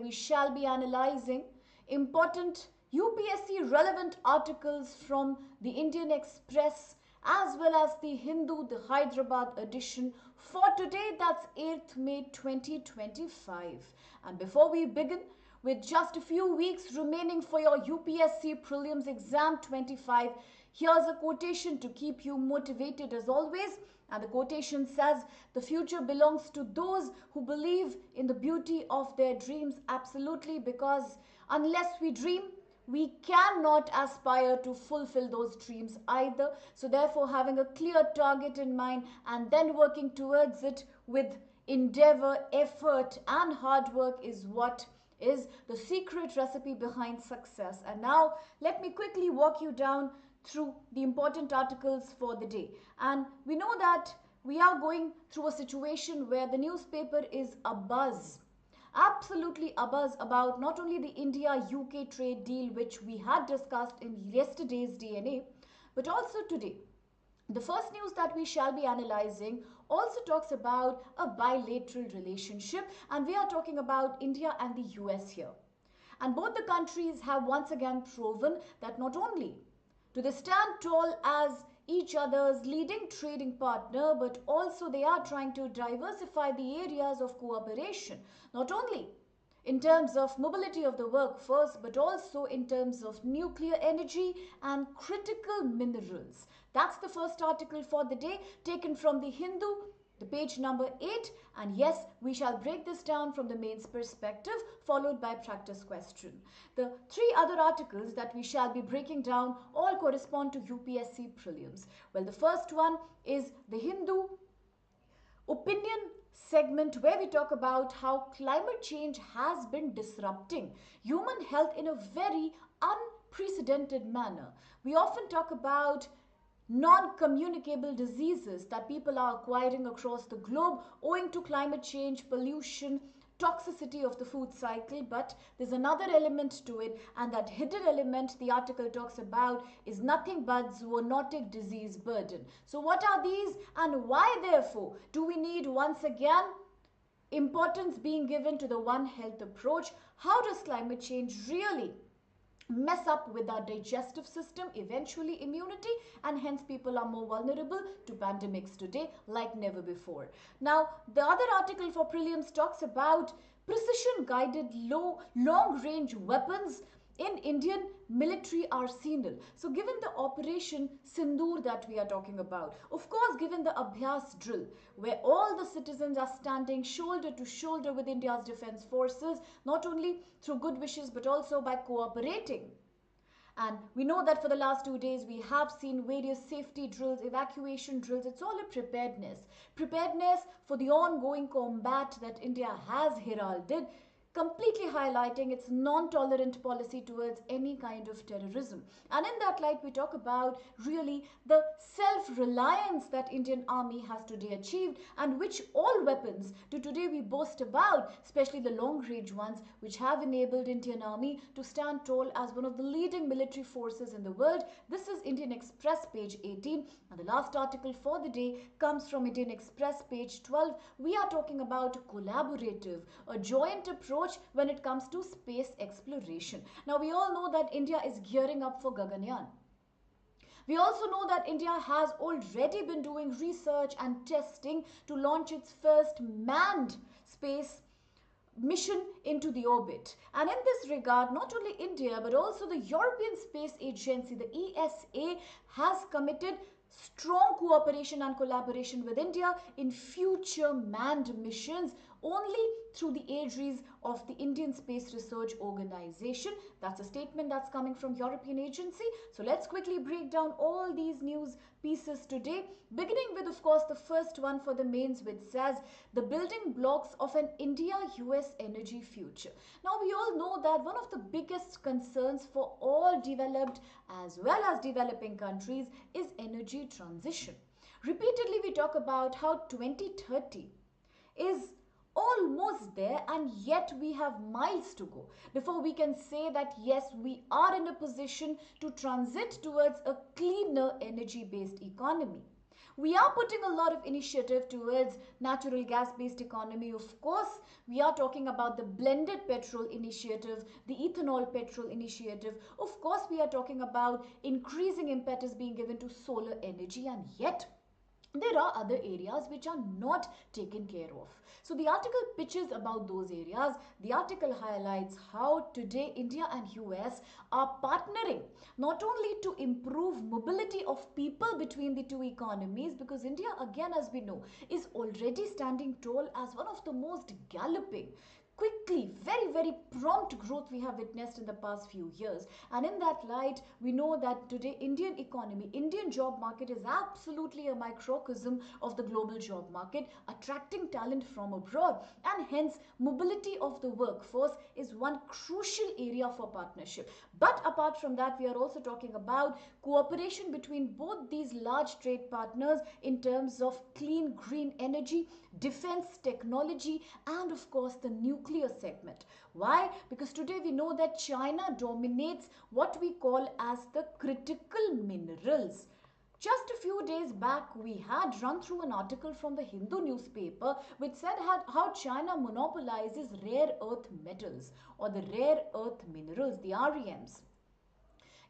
we shall be analyzing important UPSC relevant articles from the Indian Express as well as the Hindu, the Hyderabad edition for today, that's 8th May 2025. And before we begin, with just a few weeks remaining for your UPSC Prelims Exam 25, here's a quotation to keep you motivated as always. And the quotation says, "The future belongs to those who believe in the beauty of their dreams." Absolutely, because unless we dream, we cannot aspire to fulfill those dreams either. So therefore, having a clear target in mind and then working towards it with endeavor, effort and hard work is what is the secret recipe behind success. And now let me quickly walk you down through the important articles for the day. And we know that we are going through a situation where the newspaper is abuzz, absolutely abuzz about not only the India-UK trade deal, which we had discussed in yesterday's DNA, but also today. The first news that we shall be analyzing also talks about a bilateral relationship, and we are talking about India and the US here. And both the countries have once again proven that not only do they stand tall as each other's leading trading partner, but also they are trying to diversify the areas of cooperation, not only in terms of mobility of the workforce, but also in terms of nuclear energy and critical minerals. That's the first article for the day, taken from the Hindu, the page number 8. And yes, we shall break this down from the mains perspective, followed by practice question. The three other articles that we shall be breaking down all correspond to UPSC prelims. Well, the first one is the Hindu opinion segment, where we talk about how climate change has been disrupting human health in a very unprecedented manner. We often talk about non-communicable diseases that people are acquiring across the globe owing to climate change, pollution, toxicity of the food cycle, but there's another element to it, and that hidden element the article talks about is nothing but zoonotic disease burden. So what are these, and why therefore do we need once again importance being given to the One Health approach? How does climate change really mess up with our digestive system, eventually immunity, and hence people are more vulnerable to pandemics today like never before. Now, the other article for prelims talks about precision guided long range weapons in Indian military arsenal. So given the Operation Sindoor that we are talking about, of course given the Abhyas drill, where all the citizens are standing shoulder to shoulder with India's defense forces, not only through good wishes but also by cooperating. And we know that for the last 2 days we have seen various safety drills, evacuation drills. It's all a preparedness. Preparedness for the ongoing combat that India has heralded, completely highlighting its non-tolerant policy towards any kind of terrorism. And in that light, we talk about really the self-reliance that Indian Army has today achieved, and which all weapons do today we boast about, especially the long-range ones, which have enabled Indian Army to stand tall as one of the leading military forces in the world. This is Indian Express page 18, and the last article for the day comes from Indian Express page 12. We are talking about a collaborative, a joint approach when it comes to space exploration. Now, we all know that India is gearing up for Gaganyaan. We also know that India has already been doing research and testing to launch its first manned space mission into the orbit. And in this regard, not only India but also the European Space Agency, the ESA, has committed strong cooperation and collaboration with India in future manned missions only through the aegis of the Indian Space Research Organization. That's a statement that's coming from European agency. So let's quickly break down all these news pieces today, beginning with, of course, the first one for the mains, which says the building blocks of an India-U.S. energy future. Now, we all know that one of the biggest concerns for all developed as well as developing countries is energy transition. Repeatedly, we talk about how 2030 is almost there, and yet we have miles to go before we can say that yes, we are in a position to transit towards a cleaner energy based economy. We are putting a lot of initiative towards natural gas based economy. Of course, we are talking about the blended petrol initiative, the ethanol petrol initiative. Of course, we are talking about increasing impetus being given to solar energy, and yet there are other areas which are not taken care of. So the article pitches about those areas. The article highlights how today India and US are partnering not only to improve mobility of people between the two economies, because India, again, as we know, is already standing tall as one of the most galloping, quickly, very prompt growth we have witnessed in the past few years. And in that light, we know that today Indian economy, Indian job market is absolutely a microcosm of the global job market, attracting talent from abroad, and hence mobility of the workforce is one crucial area for partnership. But apart from that, we are also talking about cooperation between both these large trade partners in terms of clean green energy, defense technology, and of course the nuclear segment. Why? Because today we know that China dominates what we call as the critical minerals. Just a few days back, we had run through an article from the Hindu newspaper which said how China monopolizes rare earth metals, or the rare earth minerals, the REMs.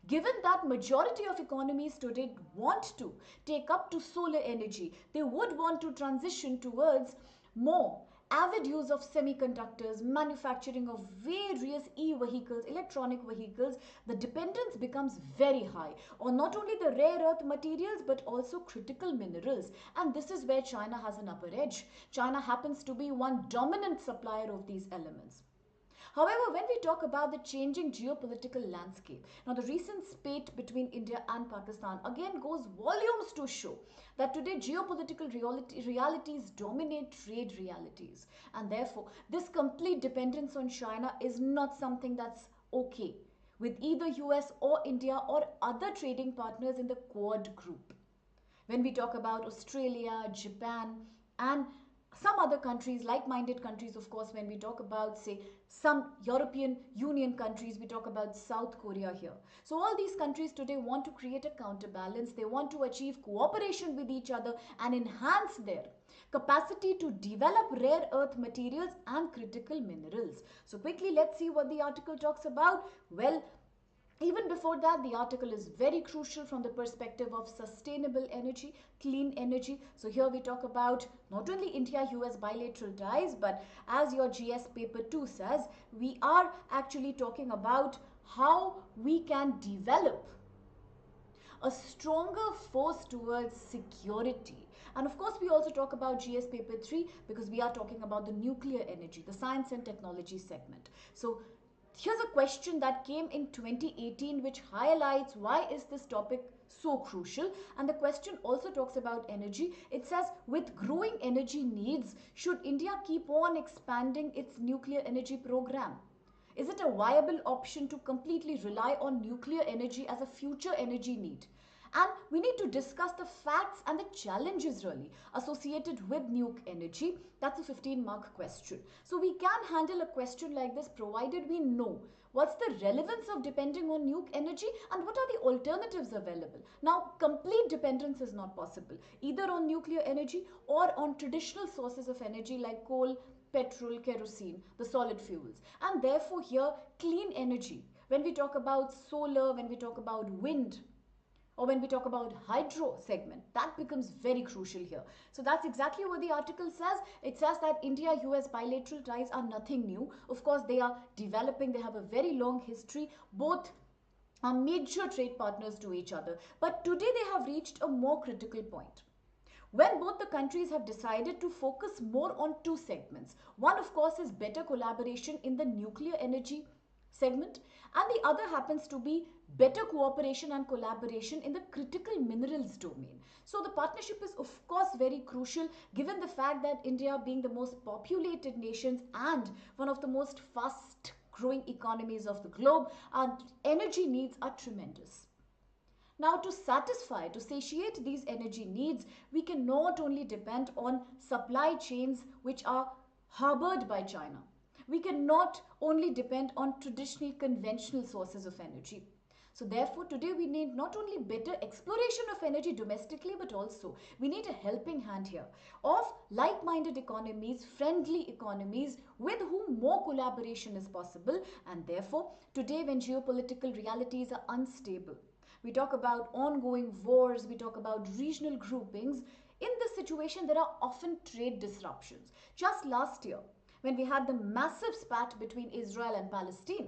Given that majority of economies today want to take up to solar energy, they would want to transition towards more avid use of semiconductors, manufacturing of various e-vehicles, electronic vehicles, the dependence becomes very high on not only the rare earth materials but also critical minerals. And this is where China has an upper edge. China happens to be one dominant supplier of these elements. However, when we talk about the changing geopolitical landscape, now the recent spate between India and Pakistan again goes volumes to show that today geopolitical realities dominate trade realities. And therefore, this complete dependence on China is not something that's okay with either US or India or other trading partners in the Quad group. When we talk about Australia, Japan, and some other countries, like-minded countries, of course, when we talk about, say, some European Union countries, we talk about South Korea here. So all these countries today want to create a counterbalance. They want to achieve cooperation with each other and enhance their capacity to develop rare earth materials and critical minerals. So quickly, let's see what the article talks about. Well, even before that, the article is very crucial from the perspective of sustainable energy, clean energy. So here we talk about not only India-US bilateral ties, but as your GS paper 2 says, we are actually talking about how we can develop a stronger force towards security. And of course, we also talk about GS paper 3 because we are talking about the nuclear energy, the science and technology segment. So here's a question that came in 2018 which highlights why is this topic so crucial. And the question also talks about energy. It says, with growing energy needs, should India keep on expanding its nuclear energy program? Is it a viable option to completely rely on nuclear energy as a future energy need? And we need to discuss the facts and the challenges really associated with nuke energy. That's a 15-mark question. So we can handle a question like this provided we know what's the relevance of depending on nuke energy and what are the alternatives available. Now, complete dependence is not possible, either on nuclear energy or on traditional sources of energy like coal, petrol, kerosene, the solid fuels. And therefore here, clean energy, when we talk about solar, when we talk about wind, or when we talk about hydro segment, that becomes very crucial here. So that's exactly what the article says. It says that India-US bilateral ties are nothing new. Of course, they are developing. They have a very long history. Both are major trade partners to each other. But today they have reached a more critical point, when both the countries have decided to focus more on two segments. One, of course, is better collaboration in the nuclear energy segment, and the other happens to be better cooperation and collaboration in the critical minerals domain. So the partnership is of course very crucial given the fact that India, being the most populated nations and one of the most fast growing economies of the globe, our energy needs are tremendous. Now, to satiate these energy needs, we can not only depend on supply chains which are harbored by China. We cannot only depend on traditional conventional sources of energy. So therefore, today we need not only better exploration of energy domestically, but also we need a helping hand here of like-minded economies, friendly economies with whom more collaboration is possible. And therefore, today when geopolitical realities are unstable, we talk about ongoing wars, we talk about regional groupings. In this situation, there are often trade disruptions. Just last year, when we had the massive spat between Israel and Palestine,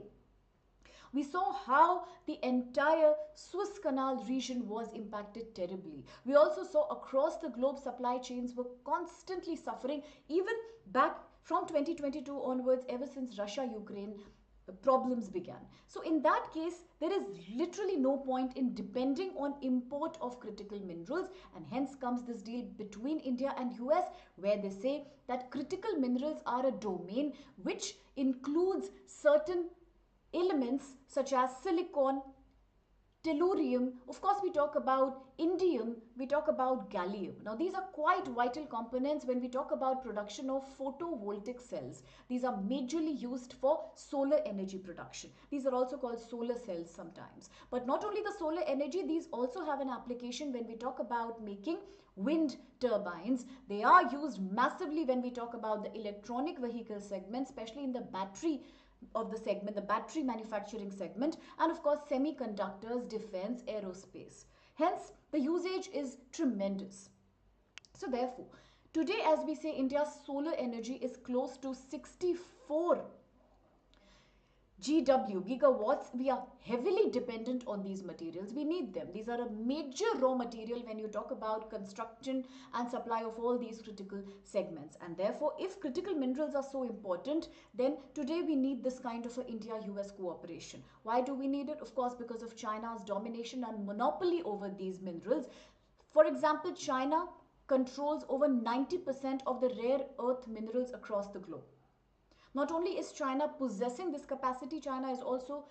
we saw how the entire Suez Canal region was impacted terribly. We also saw across the globe supply chains were constantly suffering, even back from 2022 onwards, ever since Russia Ukraine problems began. So in that case, there is literally no point in depending on import of critical minerals, and hence comes this deal between India and US, where they say that critical minerals are a domain which includes certain elements such as silicon, tellurium, of course we talk about indium, we talk about gallium. Now these are quite vital components when we talk about production of photovoltaic cells. These are majorly used for solar energy production. These are also called solar cells sometimes. But not only the solar energy, these also have an application when we talk about making wind turbines. They are used massively when we talk about the electronic vehicle segment, especially in the battery of the segment, the battery manufacturing segment, and of course semiconductors, defense, aerospace. Hence, the usage is tremendous. So therefore, today as we say, India's solar energy is close to 64 GW, gigawatts. We are heavily dependent on these materials. We need them. These are a major raw material when you talk about construction and supply of all these critical segments. And therefore, if critical minerals are so important, then today we need this kind of a India-US cooperation. Why do we need it? Of course, because of China's domination and monopoly over these minerals. For example, China controls over 90% of the rare earth minerals across the globe. Not only is China possessing this capacity, China is also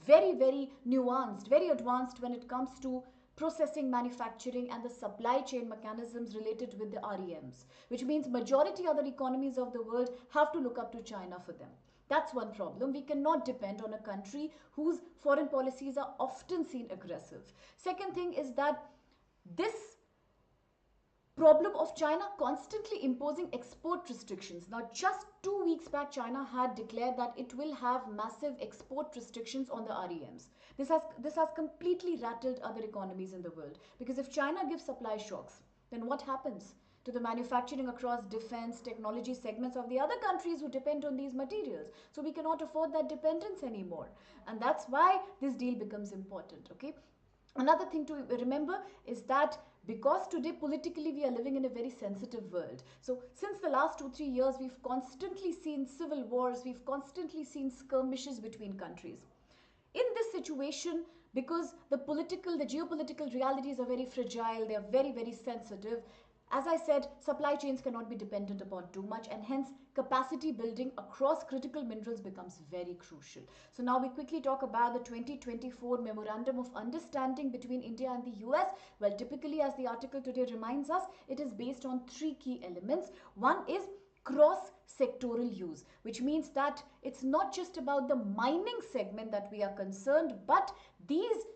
very, very nuanced, very advanced when it comes to processing, manufacturing and the supply chain mechanisms related with the REMs, which means majority other economies of the world have to look up to China for them. That's one problem. We cannot depend on a country whose foreign policies are often seen aggressive. Second thing is that this problem of China constantly imposing export restrictions. Now, just 2 weeks back, China had declared that it will have massive export restrictions on the REMs. This has completely rattled other economies in the world, because if China gives supply shocks, then what happens to the manufacturing across defense, technology segments of the other countries who depend on these materials? So we cannot afford that dependence anymore. And that's why this deal becomes important, okay? Another thing to remember is that because today politically we are living in a very sensitive world. So since the last 2-3 years, we've constantly seen civil wars, we've constantly seen skirmishes between countries. In this situation, because the geopolitical realities are very fragile, they are very, very sensitive. As I said, supply chains cannot be dependent upon too much, and hence capacity building across critical minerals becomes very crucial. So now we quickly talk about the 2024 Memorandum of Understanding between India and the US. Well, typically, as the article today reminds us, it is based on 3 key elements. One is cross-sectoral use, which means that it's not just about the mining segment that we are concerned, but these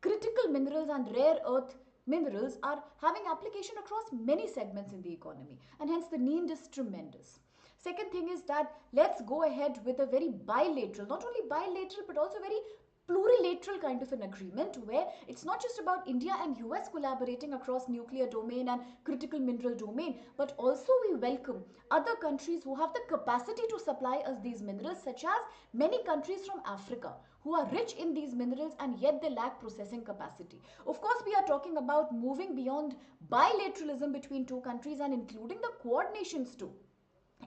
critical minerals and rare earth minerals are having application across many segments in the economy, and hence the need is tremendous. Second thing is that let's go ahead with a very bilateral, not only bilateral but also very plurilateral kind of an agreement, where it's not just about India and US collaborating across nuclear domain and critical mineral domain, but also we welcome other countries who have the capacity to supply us these minerals, such as many countries from Africa who are rich in these minerals and yet they lack processing capacity. Of course, we are talking about moving beyond bilateralism between two countries and including the Quad nations too.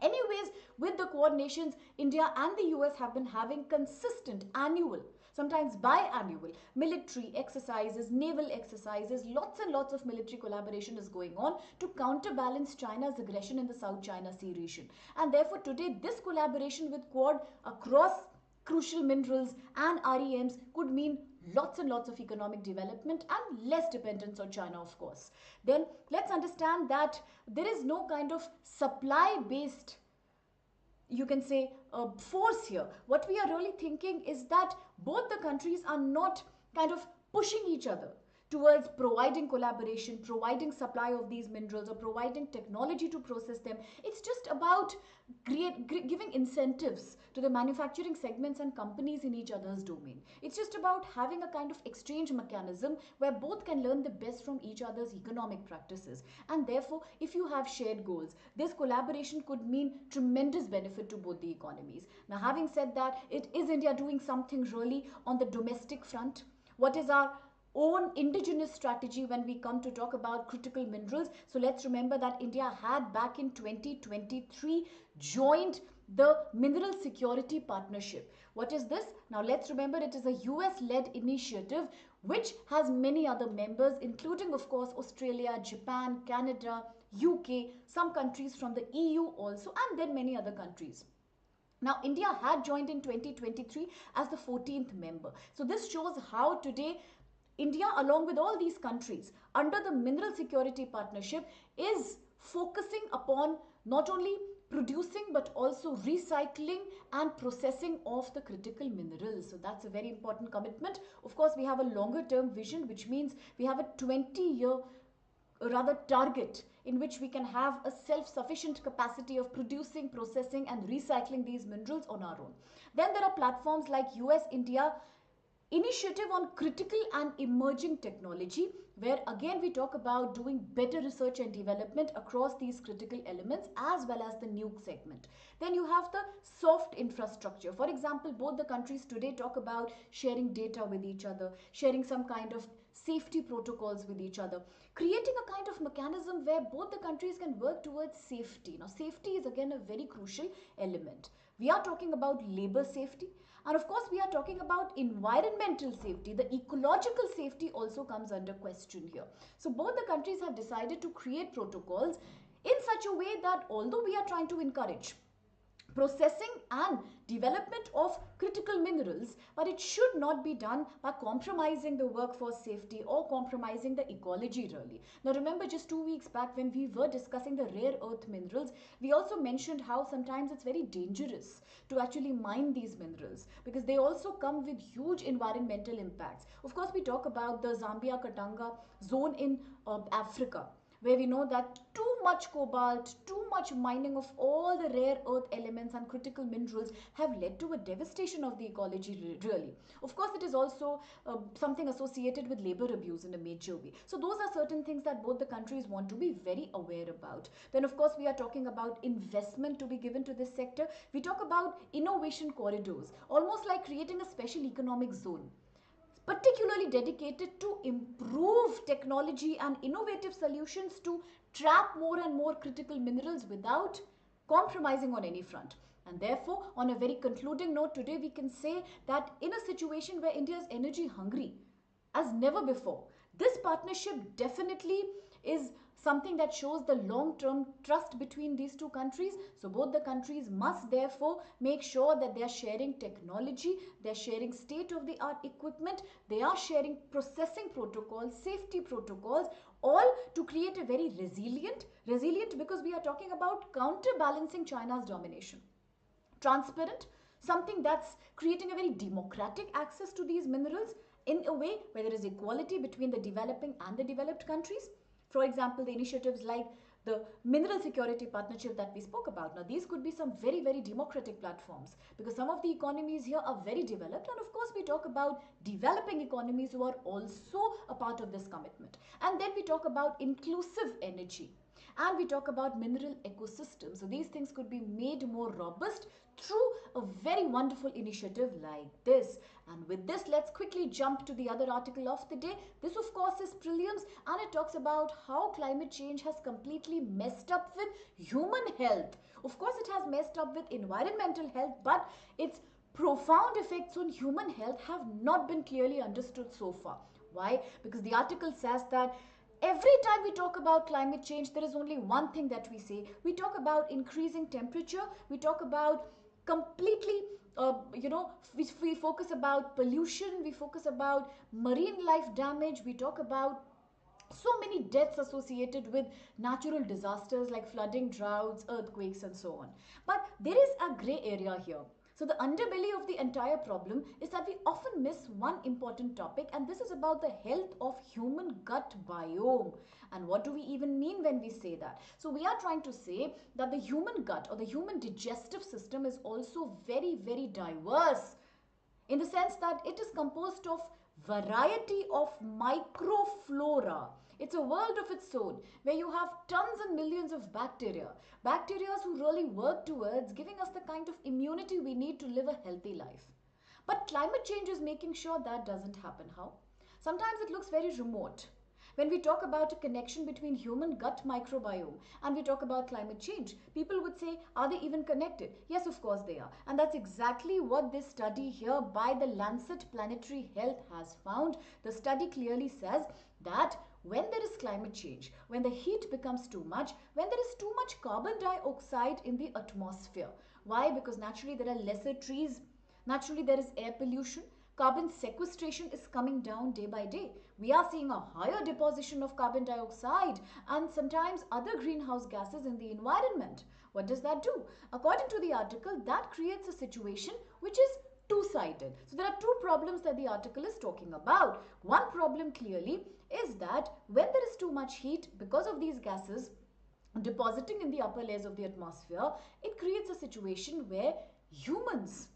Anyways, with the Quad nations, India and the US have been having consistent annual, sometimes biannual military exercises, naval exercises. Lots and lots of military collaboration is going on to counterbalance China's aggression in the South China Sea region. And therefore, today, this collaboration with Quad across crucial minerals and REMs could mean lots and lots of economic development and less dependence on China, of course. Then let's understand that there is no kind of supply based, you can say, force here. What we are really thinking is that both the countries are not kind of pushing each other towards providing collaboration, providing supply of these minerals, or providing technology to process them. It's just about giving incentives to the manufacturing segments and companies in each other's domain. It's just about having a kind of exchange mechanism where both can learn the best from each other's economic practices. And therefore, if you have shared goals, this collaboration could mean tremendous benefit to both the economies. Now, having said that, it is India doing something really on the domestic front? What is our own indigenous strategy when we come to talk about critical minerals? So let's remember that India had back in 2023 joined the Mineral Security Partnership. What is this? Now let's remember it is a US-led initiative which has many other members, including of course Australia, Japan, Canada, UK, some countries from the EU also, and then many other countries. Now, India had joined in 2023 as the 14th member. So this shows how today India, along with all these countries, under the Mineral Security Partnership, is focusing upon not only producing but also recycling and processing of the critical minerals. So that's a very important commitment. Of course, we have a longer term vision, which means we have a 20-year rather target in which we can have a self-sufficient capacity of producing, processing and recycling these minerals on our own. Then there are platforms like US-India Initiative on Critical and Emerging Technology, where again we talk about doing better research and development across these critical elements as well as the nuke segment. Then you have the soft infrastructure. For example, both the countries today talk about sharing data with each other, sharing some kind of safety protocols with each other, creating a kind of mechanism where both the countries can work towards safety. Now, safety is again a very crucial element. We are talking about labor safety, and of course we are talking about environmental safety. The ecological safety also comes under question here. So both the countries have decided to create protocols in such a way that although we are trying to encourage processing and development of critical minerals, but it should not be done by compromising the workforce safety or compromising the ecology really. Now remember, just 2 weeks back when we were discussing the rare earth minerals, we also mentioned how sometimes it's very dangerous to actually mine these minerals because they also come with huge environmental impacts. Of course, we talk about the Zambia-Katanga zone in Africa, where we know that too much cobalt, too much mining of all the rare earth elements and critical minerals have led to a devastation of the ecology really. Of course, it is also something associated with labor abuse in a major way. So those are certain things that both the countries want to be very aware about. Then of course, we are talking about investment to be given to this sector. We talk about innovation corridors, almost like creating a special economic zone, particularly dedicated to improve technology and innovative solutions to trap more and more critical minerals without compromising on any front. And therefore, on a very concluding note, today we can say that in a situation where India is energy hungry as never before, this partnership definitely is something that shows the long-term trust between these two countries. So both the countries must therefore make sure that they are sharing technology, they are sharing state-of-the-art equipment, they are sharing processing protocols, safety protocols, all to create a very resilient because we are talking about counterbalancing China's domination. Transparent, something that's creating a very democratic access to these minerals in a way where there is equality between the developing and the developed countries. For example, the initiatives like the Mineral Security Partnership that we spoke about. Now, these could be some very, very democratic platforms because some of the economies here are very developed. And of course, we talk about developing economies who are also a part of this commitment. And then we talk about inclusive energy. And we talk about mineral ecosystems. So these things could be made more robust through a very wonderful initiative like this. And with this, let's quickly jump to the other article of the day. This, of course, is Prelims, and it talks about how climate change has completely messed up with human health. Of course, it has messed up with environmental health, but its profound effects on human health have not been clearly understood so far. Why? Because the article says that every time we talk about climate change, there is only one thing that we say. We talk about increasing temperature. We talk about completely, we focus about pollution. We focus about marine life damage. We talk about so many deaths associated with natural disasters like flooding, droughts, earthquakes, and so on. But there is a gray area here. So the underbelly of the entire problem is that we often miss one important topic, and this is about the health of human gut biome. And what do we even mean when we say that? So we are trying to say that the human gut or the human digestive system is also very, very diverse, in the sense that it is composed of variety of microflora. It's a world of its own where you have tons and millions of bacteria who really work towards giving us the kind of immunity we need to live a healthy life. But climate change is making sure that doesn't happen. How? Sometimes it looks very remote. When we talk about a connection between human gut microbiome and we talk about climate change, people would say, are they even connected? Yes, of course they are. And that's exactly what this study here by the Lancet Planetary Health has found. The study clearly says that when there is climate change, when the heat becomes too much, when there is too much carbon dioxide in the atmosphere. Why? Because naturally there are lesser trees, naturally there is air pollution, carbon sequestration is coming down day by day. We are seeing a higher deposition of carbon dioxide and sometimes other greenhouse gases in the environment. What does that do? According to the article, that creates a situation which is two-sided. So there are two problems that the article is talking about. One problem clearly is that when there is too much heat because of these gases depositing in the upper layers of the atmosphere, it creates a situation where humans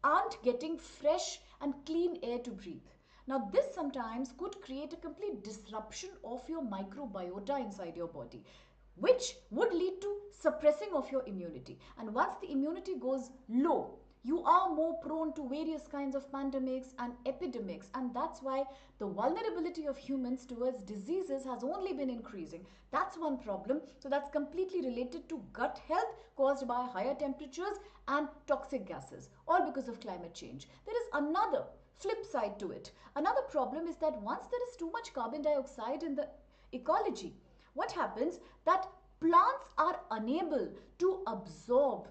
aren't getting fresh and clean air to breathe. Now, this sometimes could create a complete disruption of your microbiota inside your body, which would lead to suppressing of your immunity. And once the immunity goes low, you are more prone to various kinds of pandemics and epidemics, and that's why the vulnerability of humans towards diseases has only been increasing. That's one problem. So that's completely related to gut health caused by higher temperatures and toxic gases, all because of climate change. There is another flip side to it. Another problem is that once there is too much carbon dioxide in the ecology, what happens that plants are unable to absorb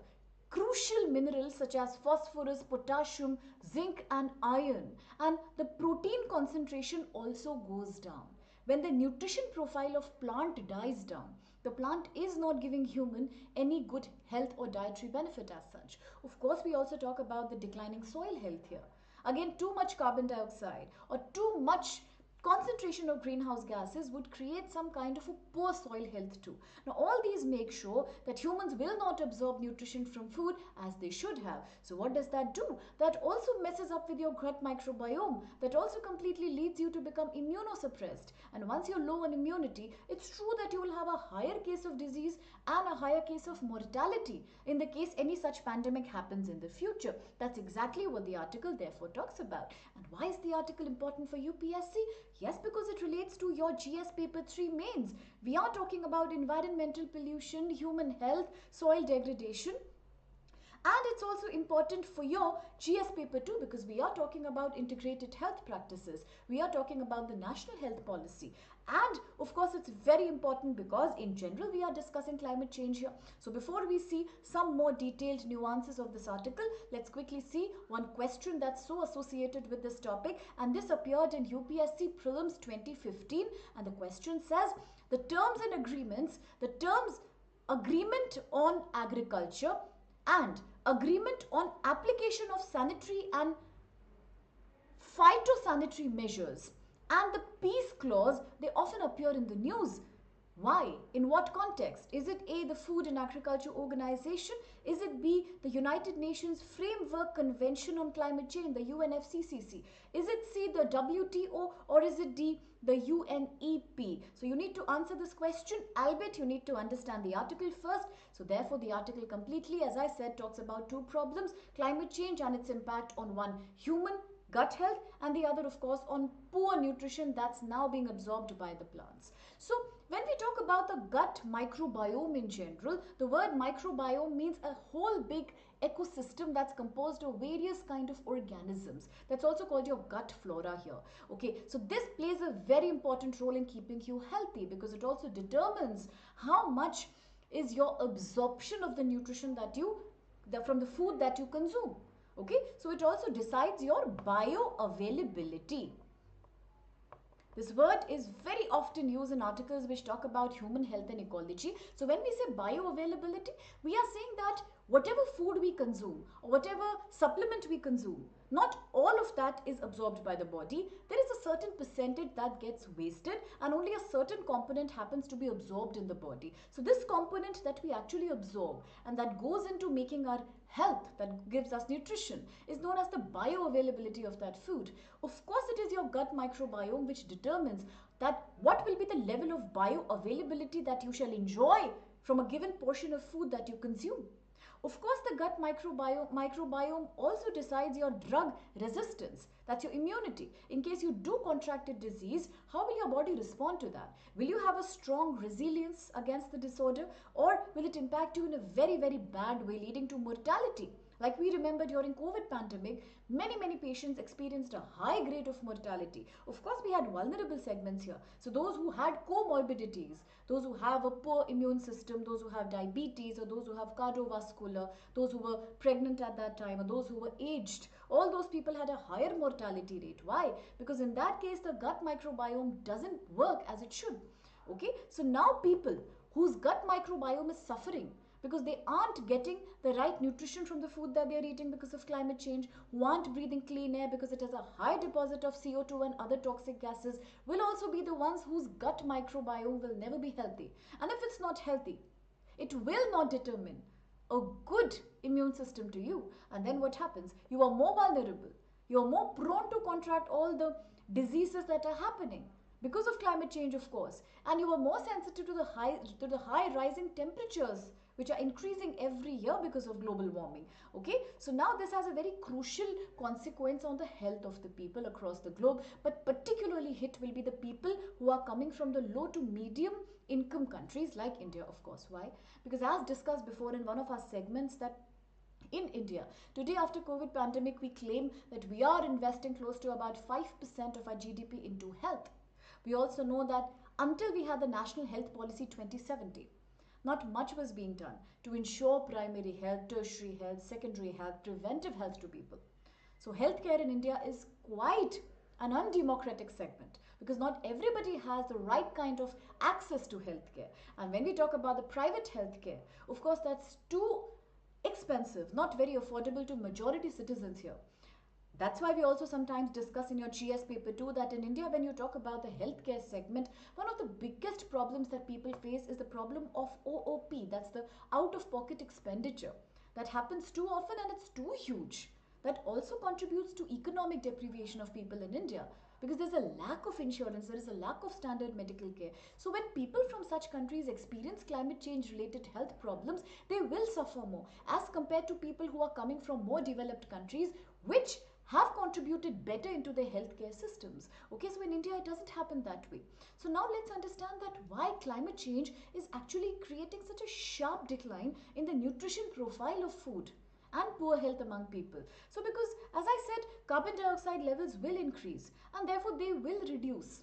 crucial minerals such as phosphorus, potassium, zinc and iron, and the protein concentration also goes down. When the nutrition profile of plant dies down, the plant is not giving human any good health or dietary benefit as such. Of course, we also talk about the declining soil health here. Again, too much carbon dioxide or too much concentration of greenhouse gases would create some kind of a poor soil health too. Now all these make sure that humans will not absorb nutrition from food as they should have. So what does that do? That also messes up with your gut microbiome. That also completely leads you to become immunosuppressed. And once you're low on immunity, it's true that you will have a higher case of disease and a higher case of mortality in the case any such pandemic happens in the future. That's exactly what the article therefore talks about. And why is the article important for UPSC? Yes, because it relates to your GS paper 3 mains. We are talking about environmental pollution, human health, soil degradation. And it's also important for your GS paper 2 because we are talking about integrated health practices. We are talking about the national health policy. And of course, it's very important because in general, we are discussing climate change here. So before we see some more detailed nuances of this article, let's quickly see one question that's so associated with this topic. And this appeared in UPSC Prelims 2015. And the question says, the terms and agreements, the terms agreement on agriculture and agreement on application of sanitary and phytosanitary measures and the peace clause, they often appear in the news. Why? In what context? Is it A, the Food and Agriculture Organization? Is it B, the United Nations Framework Convention on Climate Change, the UNFCCC? Is it C, the WTO, or is it D, the UNEP? So you need to answer this question, albeit you need to understand the article first. So therefore the article completely, as I said, talks about two problems, climate change and its impact on one, human gut health, and the other of course on poor nutrition that's now being absorbed by the plants. So when we talk about the gut microbiome in general, the word microbiome means a whole big ecosystem that's composed of various kind of organisms. That's also called your gut flora here. Okay, so this plays a very important role in keeping you healthy because it also determines how much is your absorption of the nutrition from the food that you consume. Okay, so it also decides your bioavailability. This word is very often used in articles which talk about human health and ecology. So when we say bioavailability, we are saying that whatever food we consume or whatever supplement we consume, not all of that is absorbed by the body. There is a certain percentage that gets wasted and only a certain component happens to be absorbed in the body. So this component that we actually absorb and that goes into making our health, that gives us nutrition, is known as the bioavailability of that food. Of course, it is your gut microbiome which determines that what will be the level of bioavailability that you shall enjoy from a given portion of food that you consume. Of course, the gut microbiome also decides your drug resistance. That's your immunity. In case you do contract a disease, how will your body respond to that? Will you have a strong resilience against the disorder, or will it impact you in a very, very bad way, leading to mortality? Like we remember during COVID pandemic, many patients experienced a high rate of mortality. Of course, we had vulnerable segments here. So those who had comorbidities, those who have a poor immune system, those who have diabetes, or those who have cardiovascular, those who were pregnant at that time, or those who were aged, all those people had a higher mortality rate. Why? Because in that case, the gut microbiome doesn't work as it should. Okay, so now people whose gut microbiome is suffering because they aren't getting the right nutrition from the food that they're eating because of climate change, who aren't breathing clean air because it has a high deposit of CO2 and other toxic gases, will also be the ones whose gut microbiome will never be healthy. And if it's not healthy, it will not determine a good immune system to you. And then what happens? You are more vulnerable. You are more prone to contract all the diseases that are happening because of climate change, of course. And you are more sensitive to the high rising temperatures which are increasing every year because of global warming. Okay, so now this has a very crucial consequence on the health of the people across the globe, but particularly hit will be the people who are coming from the low to medium income countries like India, of course. Why? Because as discussed before in one of our segments, that in India, today after COVID pandemic, we claim that we are investing close to about 5% of our GDP into health. We also know that until we had the National Health Policy 2070, not much was being done to ensure primary health, tertiary health, secondary health, preventive health to people. So healthcare in India is quite an undemocratic segment because not everybody has the right kind of access to healthcare. And when we talk about the private healthcare, of course, that's too expensive, not very affordable to majority citizens here. That's why we also sometimes discuss in your GS paper too that in India, when you talk about the healthcare segment, one of the biggest problems that people face is the problem of OOP. That's the out-of-pocket expenditure. That happens too often and it's too huge. That also contributes to economic deprivation of people in India because there's a lack of insurance, there is a lack of standard medical care. So when people from such countries experience climate change related health problems, they will suffer more as compared to people who are coming from more developed countries, which have contributed better into their healthcare systems. Okay, so in India, it doesn't happen that way. So now let's understand that why climate change is actually creating such a sharp decline in the nutrition profile of food and poor health among people. So because, as I said, carbon dioxide levels will increase and therefore they will reduce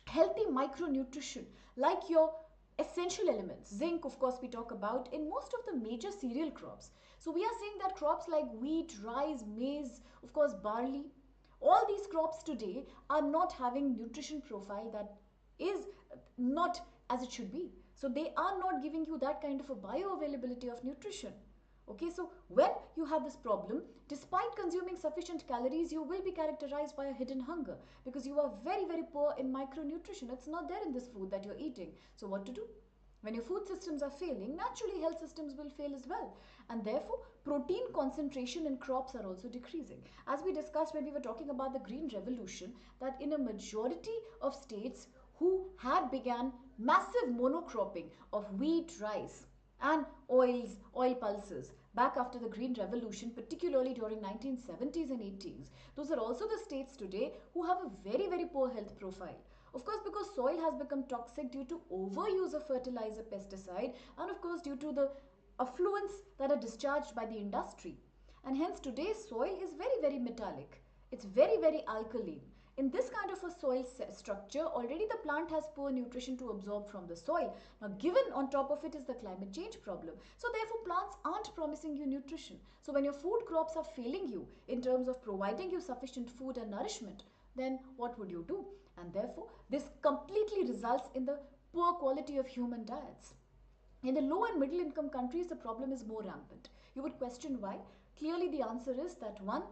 healthy micronutrition like your essential elements. Zinc, of course, we talk about in most of the major cereal crops. So we are seeing that crops like wheat, rice, maize, of course, barley, all these crops today are not having nutrition profile that is not as it should be. So they are not giving you that kind of a bioavailability of nutrition. Okay, so when you have this problem, despite consuming sufficient calories, you will be characterized by a hidden hunger because you are very poor in micronutrition. It's not there in this food that you're eating. So what to do? When your food systems are failing, naturally health systems will fail as well. And therefore, protein concentration in crops are also decreasing. As we discussed when we were talking about the Green Revolution, that in a majority of states who had began massive monocropping of wheat, rice, and oils, oil pulses back after the Green Revolution, particularly during 1970s and 80s. Those are also the states today who have a very poor health profile. Of course, because soil has become toxic due to overuse of fertilizer, pesticide, and of course due to the effluents that are discharged by the industry. And hence today's soil is very metallic. It's very alkaline. In this kind of a soil structure, already the plant has poor nutrition to absorb from the soil. Now, given on top of it is the climate change problem. So therefore, plants aren't promising you nutrition. So when your food crops are failing you in terms of providing you sufficient food and nourishment, then what would you do? And therefore, this completely results in the poor quality of human diets. In the low and middle income countries, the problem is more rampant. You would question why. Clearly, the answer is that one,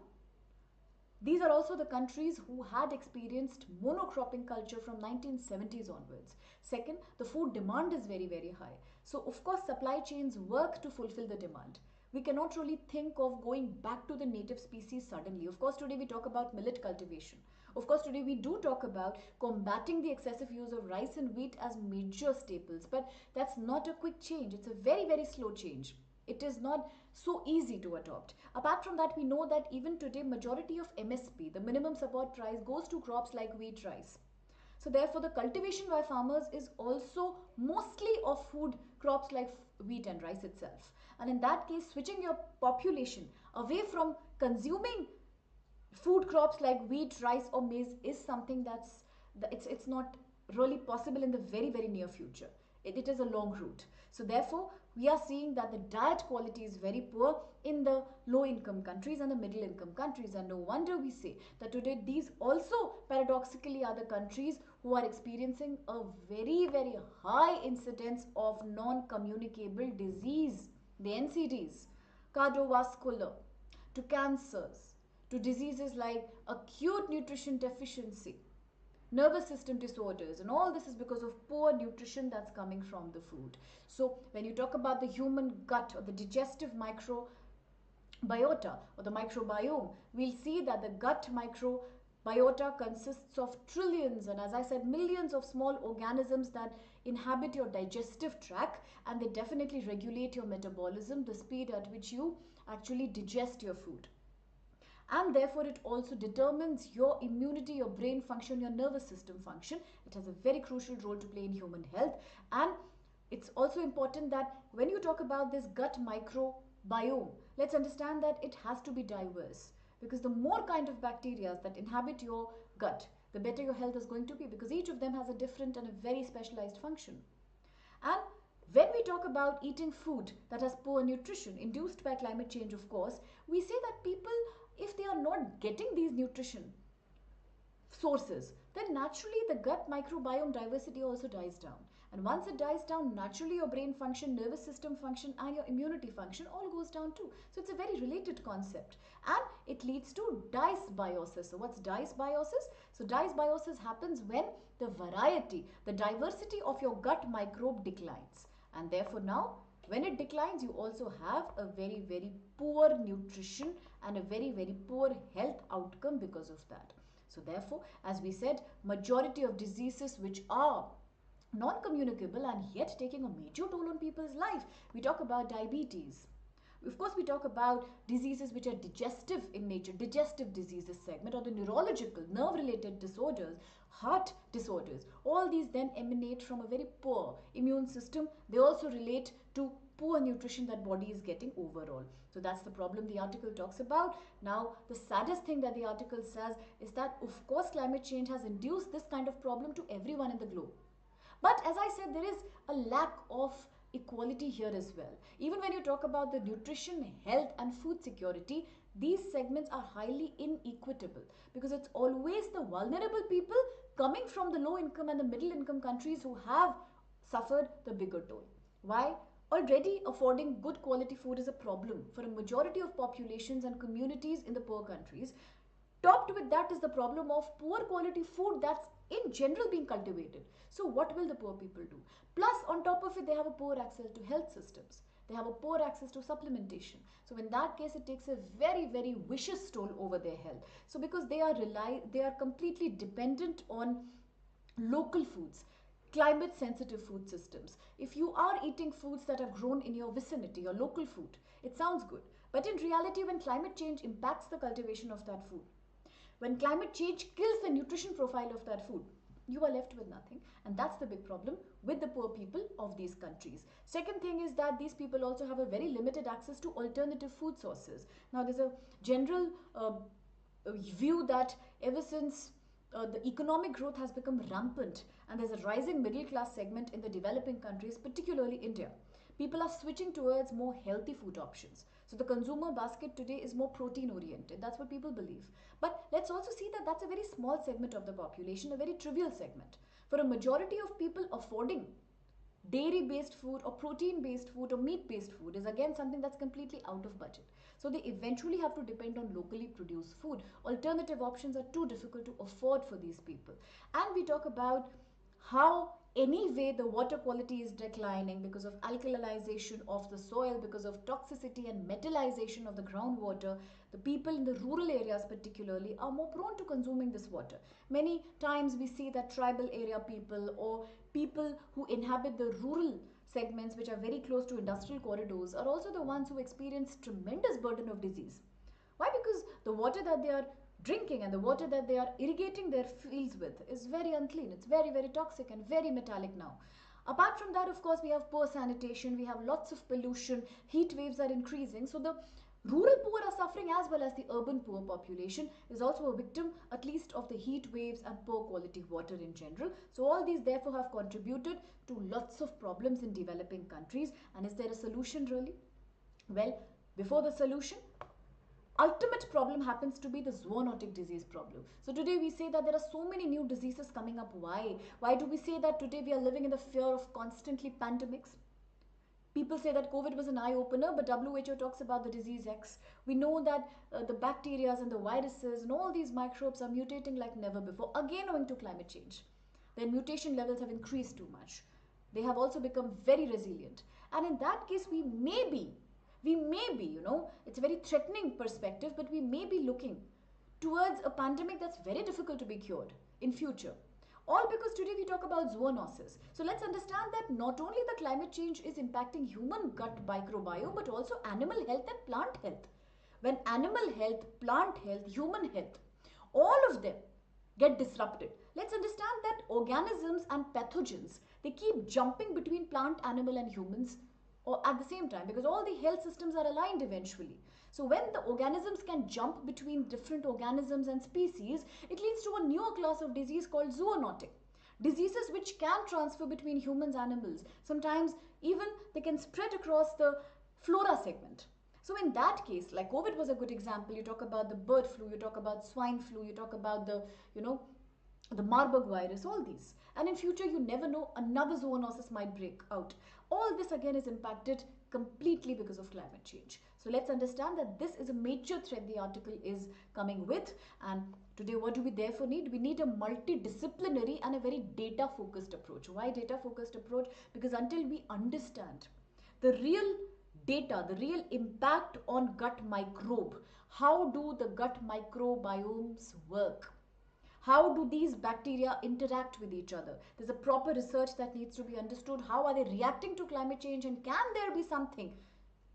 these are also the countries who had experienced monocropping culture from 1970s onwards. Second, the food demand is very, very high. So, of course, supply chains work to fulfill the demand. We cannot really think of going back to the native species suddenly. Of course, today we talk about millet cultivation. Of course, today we do talk about combating the excessive use of rice and wheat as major staples. But that's not a quick change. It's a very, very slow change. It is not so easy to adopt. Apart from that, we know that even today, majority of MSP, the minimum support price, goes to crops like wheat, rice. So therefore, the cultivation by farmers is also mostly of food crops like wheat and rice itself. And in that case, switching your population away from consuming food crops like wheat, rice, or maize is something it's not really possible in the very, very near future. It is a long route. So therefore, we are seeing that the diet quality is very poor in the low income countries and the middle income countries. And no wonder we say that today these also paradoxically are the countries who are experiencing a very, very high incidence of non-communicable disease, the NCDs, cardiovascular, to cancers, to diseases like acute nutrition deficiency, nervous system disorders, and all this is because of poor nutrition that's coming from the food. So when you talk about the human gut or the digestive microbiota or the microbiome, we'll see that the gut microbiota consists of trillions and, as I said, millions of small organisms that inhabit your digestive tract, and they definitely regulate your metabolism, the speed at which you actually digest your food. And therefore it also determines your immunity, your brain function, your nervous system function. It has a very crucial role to play in human health. And it's also important that when you talk about this gut microbiome, let's understand that it has to be diverse, because the more kind of bacteria that inhabit your gut, the better your health is going to be, because each of them has a different and a very specialized function. And when we talk about eating food that has poor nutrition induced by climate change, of course, we say that people, if they are not getting these nutrition sources, then naturally the gut microbiome diversity also dies down. And once it dies down, naturally your brain function, nervous system function, and your immunity function all goes down too. So it's a very related concept. And it leads to dysbiosis. So what's dysbiosis? So dysbiosis happens when the variety, the diversity of your gut microbe declines. And therefore now, when it declines, you also have a very, very poor nutrition and a very, very poor health outcome because of that. So therefore, as we said, majority of diseases which are non-communicable and yet taking a major toll on people's life. We talk about diabetes. Of course, we talk about diseases which are digestive in nature, digestive diseases segment, or the neurological, nerve-related disorders, heart disorders. All these then emanate from a very poor immune system. They also relate to poor nutrition that body is getting overall. So that's the problem the article talks about. Now, the saddest thing that the article says is that, of course, climate change has induced this kind of problem to everyone in the globe. But as I said, there is a lack of equality here as well. Even when you talk about the nutrition, health, and food security, these segments are highly inequitable, because it's always the vulnerable people coming from the low income and the middle income countries who have suffered the bigger toll. Why? Already affording good quality food is a problem for a majority of populations and communities in the poor countries. Topped with that is the problem of poor quality food that's in general being cultivated. So what will the poor people do? Plus, on top of it, they have a poor access to health systems. They have a poor access to supplementation. So in that case, it takes a very, very vicious toll over their health. So because they are completely dependent on local foods, climate sensitive food systems. If you are eating foods that are grown in your vicinity, your local food, it sounds good. But in reality, when climate change impacts the cultivation of that food, when climate change kills the nutrition profile of that food, you are left with nothing. And that's the big problem with the poor people of these countries. Second thing is that these people also have a very limited access to alternative food sources. Now, there's a general view that ever since the economic growth has become rampant and there's a rising middle class segment in the developing countries, particularly India, people are switching towards more healthy food options. So the consumer basket today is more protein oriented. That's what people believe. But let's also see that that's a very small segment of the population, a very trivial segment. For a majority of people, affording dairy based food or protein based food or meat based food is again something that's completely out of budget. So they eventually have to depend on locally produced food. Alternative options are too difficult to afford for these people. And we talk about how anyway the water quality is declining because of alkalization of the soil, because of toxicity and metallization of the groundwater. The people in the rural areas particularly are more prone to consuming this water. Many times we see that tribal area people or people who inhabit the rural segments which are very close to industrial corridors are also the ones who experience tremendous burden of disease. Why? Because the water that they are drinking and the water that they are irrigating their fields with is very unclean. It's very, very toxic and very metallic now. Apart from that, of course, we have poor sanitation, we have lots of pollution, heat waves are increasing. So the rural poor are suffering as well as the urban poor population is also a victim at least of the heat waves and poor quality water in general. So all these therefore have contributed to lots of problems in developing countries. And is there a solution really? Well, before the solution, ultimate problem happens to be the zoonotic disease problem. So today we say that there are so many new diseases coming up. Why do we say that today we are living in the fear of constantly pandemics? People say that COVID was an eye opener, but WHO talks about the disease X. We know that the bacteria and the viruses and all these microbes are mutating like never before, again owing to climate change. Their mutation levels have increased too much. They have also become very resilient. And in that case, we may be, it's a very threatening perspective, but we may be looking towards a pandemic that's very difficult to be cured in future. All because today we talk about zoonosis. So let's understand that not only the climate change is impacting human gut microbiome, but also animal health and plant health. When animal health, plant health, human health, all of them get disrupted. Let's understand that organisms and pathogens, they keep jumping between plant, animal and humans or at the same time, because all the health systems are aligned eventually. So when the organisms can jump between different organisms and species, it leads to a newer class of disease called zoonotic. Diseases which can transfer between humans and animals. Sometimes even they can spread across the flora segment. So in that case, like COVID was a good example. You talk about the bird flu, you talk about swine flu, you talk about the Marburg virus, all these. And in future, you never know, another zoonosis might break out. All this again is impacted completely because of climate change. So let's understand that this is a major threat the article is coming with. And today, what do we therefore need? We need a multidisciplinary and a very data-focused approach. Why data-focused approach? Because until we understand the real data, the real impact on gut microbe, how do the gut microbiomes work? How do these bacteria interact with each other? There's a proper research that needs to be understood. How are they reacting to climate change, and can there be something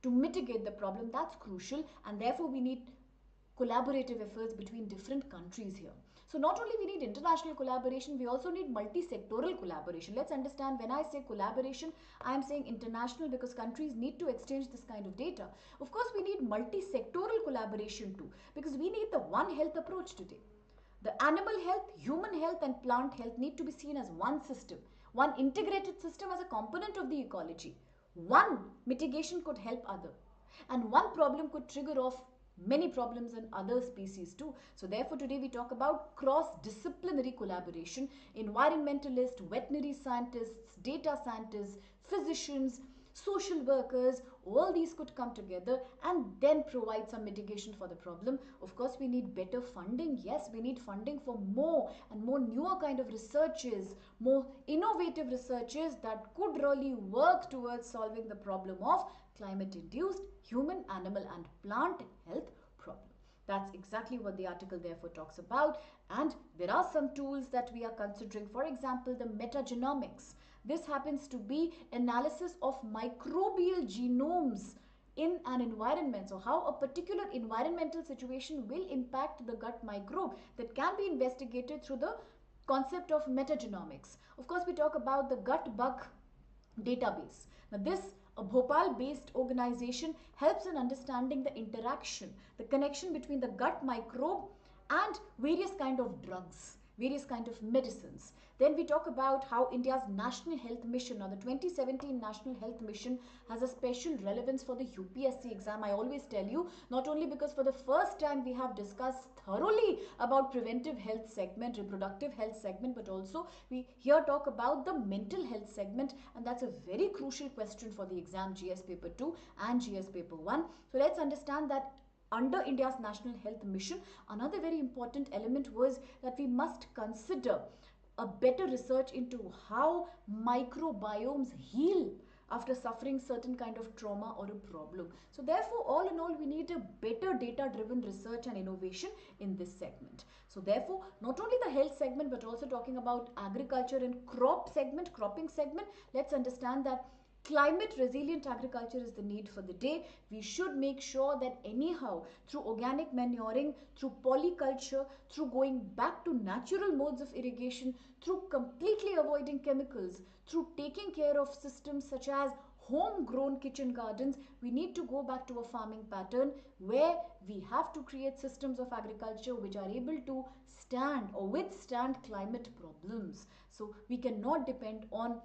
to mitigate the problem? That's crucial, and therefore we need collaborative efforts between different countries here. So not only we need international collaboration, we also need multi-sectoral collaboration. Let's understand, when I say collaboration, I am saying international because countries need to exchange this kind of data. Of course, we need multi-sectoral collaboration too, because we need the One Health approach today. The animal health, human health and plant health need to be seen as one system, one integrated system as a component of the ecology. One mitigation could help other, and one problem could trigger off many problems in other species too. So therefore today we talk about cross-disciplinary collaboration. Environmentalists, veterinary scientists, data scientists, physicians, social workers, all these could come together and then provide some mitigation for the problem. Of course, we need better funding. Yes, we need funding for more and more newer kind of researches, more innovative researches that could really work towards solving the problem of climate-induced human, animal and plant health problem. That's exactly what the article therefore talks about. And there are some tools that we are considering. For example, the metagenomics. This happens to be analysis of microbial genomes in an environment. So how a particular environmental situation will impact the gut microbe, that can be investigated through the concept of metagenomics. Of course, we talk about the gut bug database. Now this, a Bhopal-based organization, helps in understanding the interaction, the connection between the gut microbe and various kind of drugs. various kind of medicines. Then we talk about how India's National Health Mission, or the 2017 National Health Mission, has a special relevance for the UPSC exam. I always tell you, not only because for the first time we have discussed thoroughly about preventive health segment, reproductive health segment, but also we here talk about the mental health segment, and that's a very crucial question for the exam GS paper 2 and GS paper 1. So let's understand that under India's National Health Mission, another very important element was that we must consider a better research into how microbiomes heal after suffering certain kind of trauma or a problem. So therefore, all in all, we need a better data driven research and innovation in this segment. So therefore, not only the health segment, but also talking about agriculture and cropping segment, let's understand that climate resilient agriculture is the need for the day. We should make sure that anyhow, through organic manuring, through polyculture, through going back to natural modes of irrigation, through completely avoiding chemicals, through taking care of systems such as homegrown kitchen gardens, we need to go back to a farming pattern where we have to create systems of agriculture which are able to stand or withstand climate problems. So we cannot depend on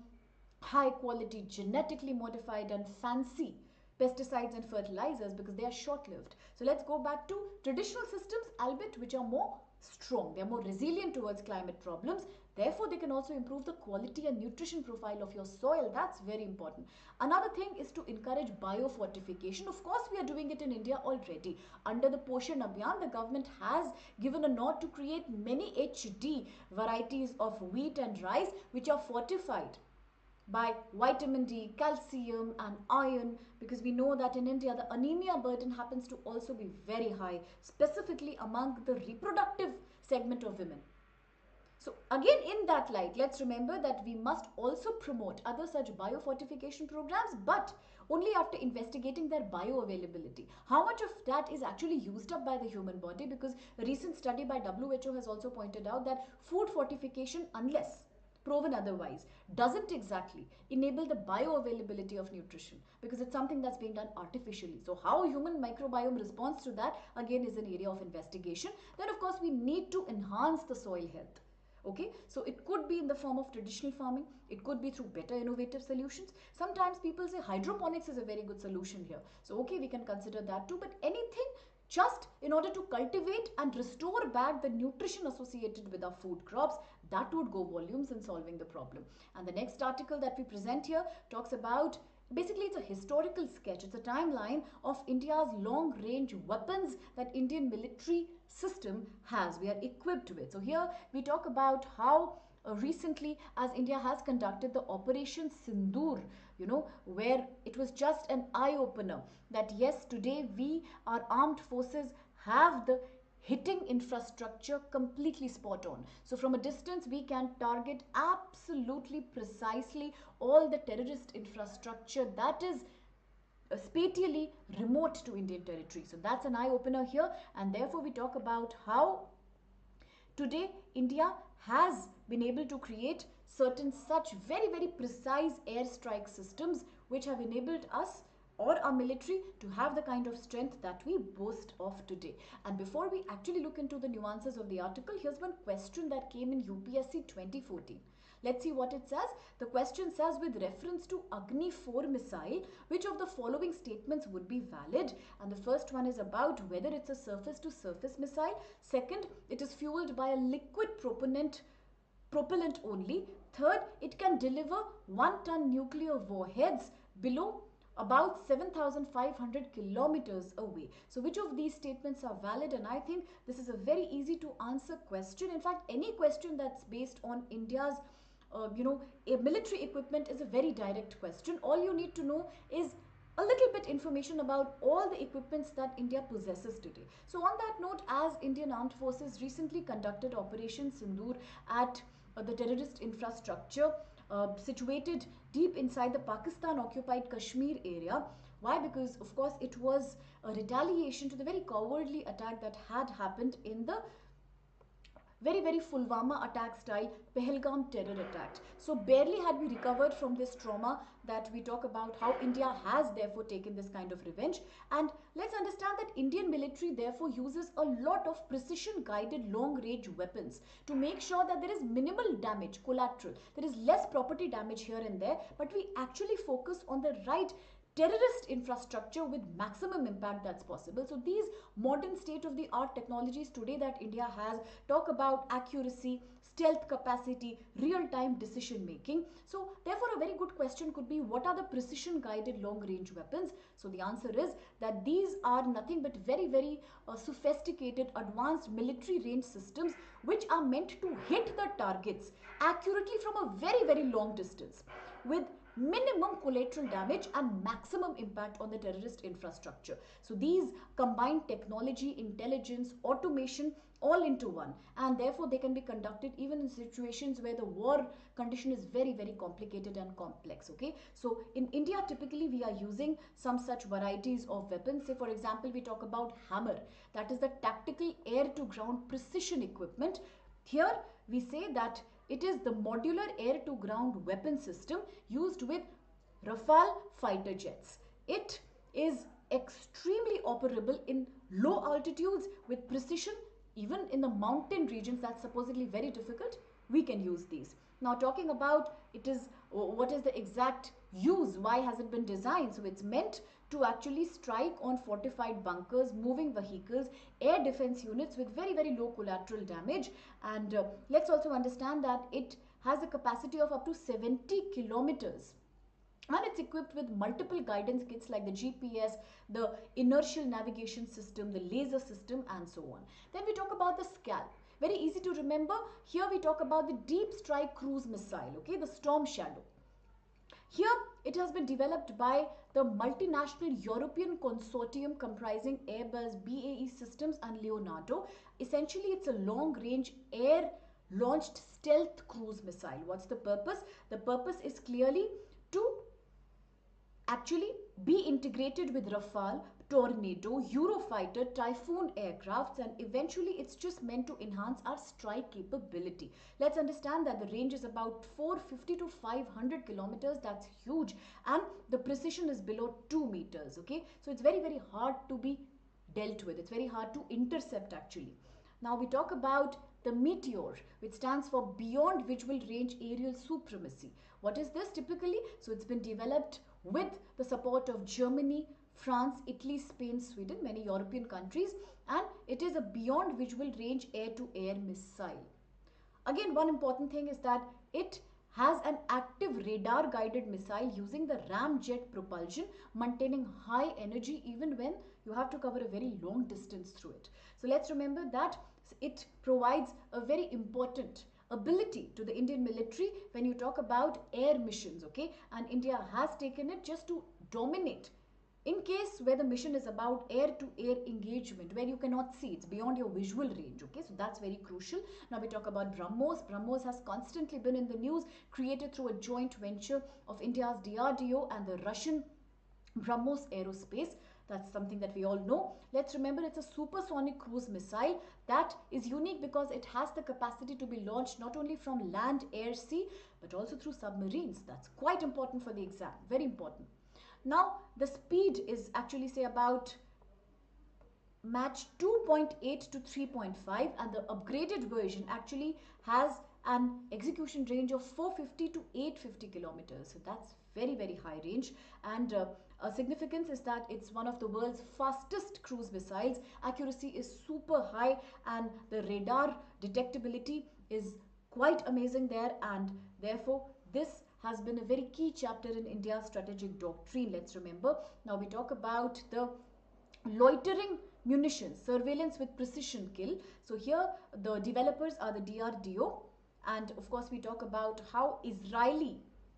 high quality, genetically modified and fancy pesticides and fertilizers because they are short lived. So let's go back to traditional systems, albeit which are more strong. They are more resilient towards climate problems. Therefore, they can also improve the quality and nutrition profile of your soil. That's very important. Another thing is to encourage biofortification. Of course, we are doing it in India already. Under the Poshan Abhiyan, the government has given a nod to create many HD varieties of wheat and rice which are fortified by vitamin D, calcium and iron, because we know that in India the anemia burden happens to also be very high, specifically among the reproductive segment of women. So again, in that light, let's remember that we must also promote other such biofortification programs, but only after investigating their bioavailability. How much of that is actually used up by the human body? Because a recent study by WHO has also pointed out that food fortification, unless proven otherwise, doesn't exactly enable the bioavailability of nutrition because it's something that's being done artificially. So how human microbiome responds to that again is an area of investigation. Then of course we need to enhance the soil health. Okay, so it could be in the form of traditional farming, it could be through better innovative solutions. Sometimes people say hydroponics is a very good solution here. So okay, we can consider that too, but anything just in order to cultivate and restore back the nutrition associated with our food crops, that would go volumes in solving the problem. And the next article that we present here talks about, basically it's a historical sketch, it's a timeline of India's long range weapons that Indian military system has, we are equipped with. So here we talk about how recently as India has conducted the Operation Sindoor, where it was just an eye-opener that yes, today we, our armed forces, have the hitting infrastructure completely spot on. So from a distance we can target absolutely precisely all the terrorist infrastructure that is spatially remote to Indian territory. So that's an eye-opener here, and therefore we talk about how today India has been able to create certain such very precise airstrike systems which have enabled us or our military to have the kind of strength that we boast of today. And before we actually look into the nuances of the article, here's one question that came in UPSC 2014. Let's see what it says. The question says, with reference to Agni 4 missile, which of the following statements would be valid? And the first one is about whether it's a surface to surface missile. Second, it is fueled by a liquid propellant only. Third, it can deliver 1-ton nuclear warheads below about 7,500 kilometers away. So which of these statements are valid? And I think this is a very easy to answer question. In fact, any question that's based on India's a military equipment is a very direct question. All you need to know is a little bit information about all the equipments that India possesses today. So on that note, as Indian Armed Forces recently conducted Operation Sindoor at the terrorist infrastructure situated deep inside the Pakistan occupied Kashmir area. Why? Because of course it was a retaliation to the very cowardly attack that had happened in the very Pulwama attack style, Pahalgam terror attack. So barely had we recovered from this trauma that we talk about how India has therefore taken this kind of revenge. And let's understand that Indian military therefore uses a lot of precision guided long range weapons to make sure that there is minimal damage, collateral. There is less property damage here and there, but we actually focus on the right terrorist infrastructure with maximum impact that's possible. So these modern state of the art technologies today that India has talk about accuracy, stealth capacity, real time decision making. So therefore a very good question could be, what are the precision guided long range weapons? So the answer is that these are nothing but very sophisticated advanced military range systems which are meant to hit the targets accurately from a very long distance with minimum collateral damage and maximum impact on the terrorist infrastructure. So these combine technology, intelligence, automation all into one, and therefore they can be conducted even in situations where the war condition is very complicated and complex. Okay, so in India typically we are using some such varieties of weapons. Say for example we talk about hammer, that is the tactical air to ground precision equipment. Here we say that it is the modular air to ground weapon system used with Rafale fighter jets. It is extremely operable in low altitudes with precision. Even in the mountain regions that's supposedly very difficult, we can use these. Now talking about it is what is the exact use, why has it been designed? So it's meant to actually strike on fortified bunkers, moving vehicles, air defense units with very low collateral damage. And let's also understand that it has a capacity of up to 70 kilometers. And it's equipped with multiple guidance kits like the GPS, the inertial navigation system, the laser system, and so on. Then we talk about the Scalp. Very easy to remember. Here we talk about the Deep Strike Cruise Missile, okay, the Storm Shadow. Here it has been developed by the multinational European consortium comprising Airbus, BAE Systems, and Leonardo. Essentially, it's a long-range air-launched stealth cruise missile. What's the purpose? The purpose is clearly to actually be integrated with Rafale, Tornado, Eurofighter, Typhoon aircrafts, and eventually it's just meant to enhance our strike capability. Let's understand that the range is about 450 to 500 kilometers. That's huge, and the precision is below 2 meters. Okay, so it's very hard to be dealt with. It's very hard to intercept actually. Now we talk about the Meteor, which stands for Beyond Visual Range Aerial Supremacy. What is this typically? So it's been developed with the support of Germany, France, Italy, Spain, Sweden, many European countries, and it is a beyond visual range air-to-air missile. Again, one important thing is that it has an active radar guided missile using the ramjet propulsion, maintaining high energy even when you have to cover a very long distance through it. So let's remember that it provides a very important ability to the Indian military when you talk about air missions, okay? And India has taken it just to dominate in case where the mission is about air-to-air engagement, where you cannot see, it's beyond your visual range, okay? So that's very crucial. Now we talk about BrahMos. BrahMos has constantly been in the news, created through a joint venture of India's DRDO and the Russian BrahMos Aerospace. That's something that we all know. Let's remember it's a supersonic cruise missile that is unique because it has the capacity to be launched not only from land, air, sea, but also through submarines. That's quite important for the exam, very important. Now, the speed is actually say about match 2.8 to 3.5, and the upgraded version actually has an execution range of 450 to 850 kilometers. So that's very high range, and significance is that it's one of the world's fastest cruise missiles. Accuracy is super high and the radar detectability is quite amazing there, and therefore this has been a very key chapter in India's strategic doctrine. Let's remember. Now we talk about the loitering munitions, surveillance with precision kill. So here the developers are the DRDO, and of course we talk about how Israeli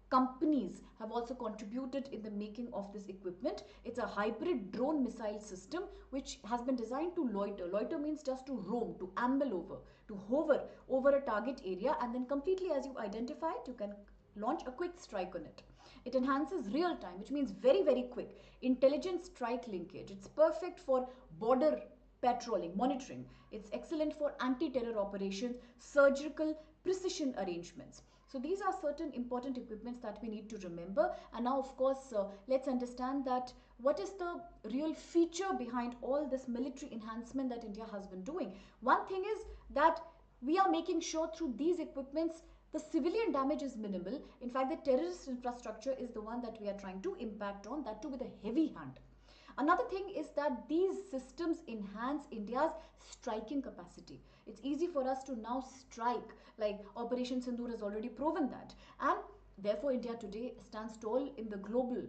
companies have also contributed in the making of this equipment. It's a hybrid drone missile system which has been designed to loiter. Loiter means just to roam, to amble over, to hover over a target area, and then completely as you identify it, you can launch a quick strike on it. It enhances real time, which means very quick intelligent strike linkage. It's perfect for border patrolling, monitoring. It's excellent for anti-terror operations, surgical precision arrangements. So these are certain important equipments that we need to remember. And now, of course, let's understand that what is the real feature behind all this military enhancement that India has been doing. One thing is that we are making sure through these equipments the civilian damage is minimal. In fact, the terrorist infrastructure is the one that we are trying to impact on, that too with a heavy hand. Another thing is that these systems enhance India's striking capacity. It's easy for us to now strike, like Operation Sindoor has already proven that. And therefore, India today stands tall in the global,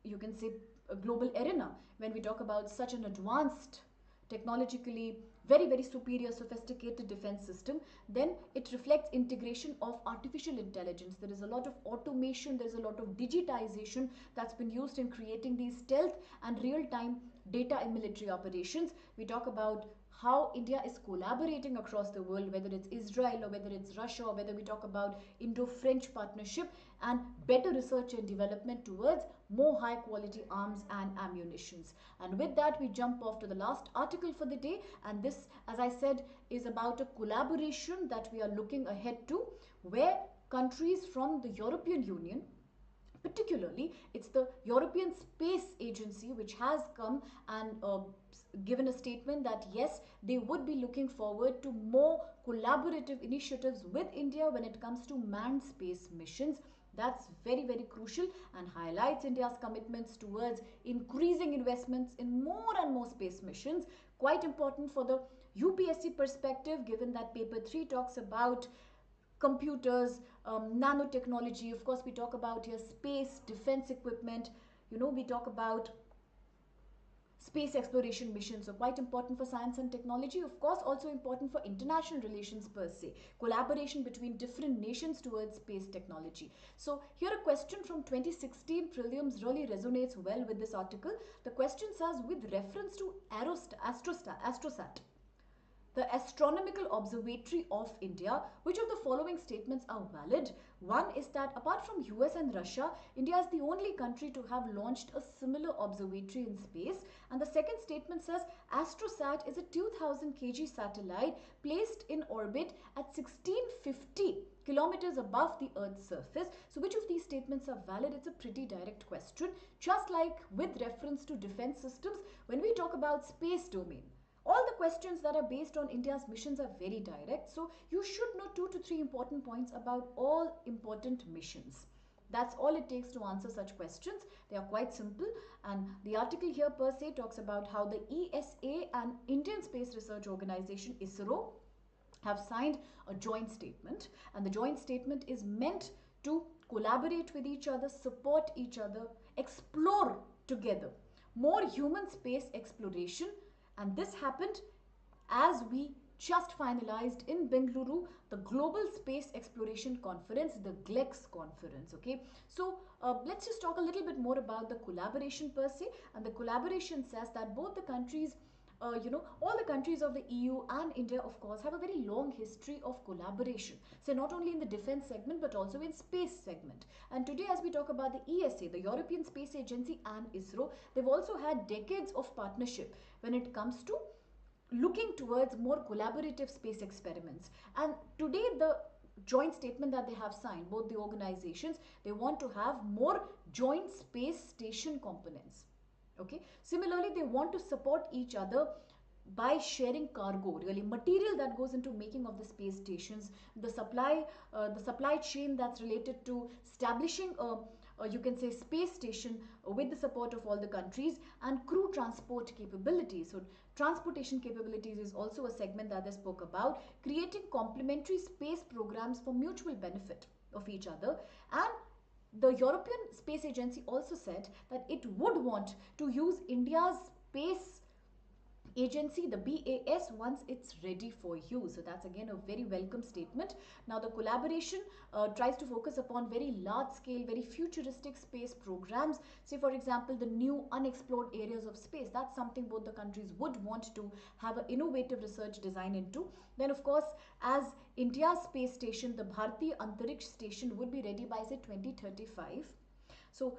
you can say, a global arena when we talk about such an advanced, technologically very superior, sophisticated defense system. Then it reflects integration of artificial intelligence. There is a lot of automation, there's a lot of digitization that's been used in creating these stealth and real-time data in military operations. We talk about how India is collaborating across the world, whether it's Israel or whether it's Russia, or whether we talk about Indo-French partnership and better research and development towards more high quality arms and ammunitions. And with that, we jump off to the last article for the day. And this, as I said, is about a collaboration that we are looking ahead to, where countries from the European Union, particularly it's the European Space Agency, which has come and given a statement that yes, they would be looking forward to more collaborative initiatives with India when it comes to manned space missions. That's very crucial and highlights India's commitments towards increasing investments in more and more space missions. Quite important for the UPSC perspective, given that paper 3 talks about computers, nanotechnology. Of course, we talk about here space, defense equipment. We talk about space exploration missions, so quite important for science and technology. Of course, also important for international relations per se, collaboration between different nations towards space technology. So here a question from 2016 prelims really resonates well with this article. The question says, with reference to Astrosat, the Astronomical Observatory of India, which of the following statements are valid? One is that apart from US and Russia, India is the only country to have launched a similar observatory in space. And the second statement says Astrosat is a 2000 kg satellite placed in orbit at 1650 kilometers above the Earth's surface. So which of these statements are valid? It's a pretty direct question. Just like with reference to defense systems, when we talk about space domain, all the questions that are based on India's missions are very direct. So you should know 2 to 3 important points about all important missions. That's all it takes to answer such questions. They are quite simple. And the article here per se talks about how the ESA and Indian Space Research Organization, ISRO, have signed a joint statement. And the joint statement is meant to collaborate with each other, support each other, explore together more human space exploration. And this happened as we just finalized in Bengaluru the Global Space Exploration Conference, the GLEX conference. Okay, so let's just talk a little bit more about the collaboration per se. And the collaboration says that both the countries, all the countries of the EU and India, of course, have a very long history of collaboration. So not only in the defense segment, but also in space segment. And today, as we talk about the ESA, the European Space Agency, and ISRO, they've also had decades of partnership when it comes to looking towards more collaborative space experiments. And today, the joint statement that they have signed, both the organizations, they want to have more joint space station components. Okay. Similarly, they want to support each other by sharing cargo, really material that goes into making of the space stations, the supply chain that's related to establishing you can say space station with the support of all the countries, and crew transport capabilities. So transportation capabilities is also a segment that they spoke about, creating complementary space programs for mutual benefit of each other. And the European Space Agency also said that it would want to use India's space agency, the BAS, once it's ready for use. So that's again a very welcome statement. Now the collaboration tries to focus upon very large scale, very futuristic space programs. Say for example, the new unexplored areas of space. That's something both the countries would want to have an innovative research design into. Then of course, as India's space station, the Bharatiya Antariksh Station, would be ready by say 2035. So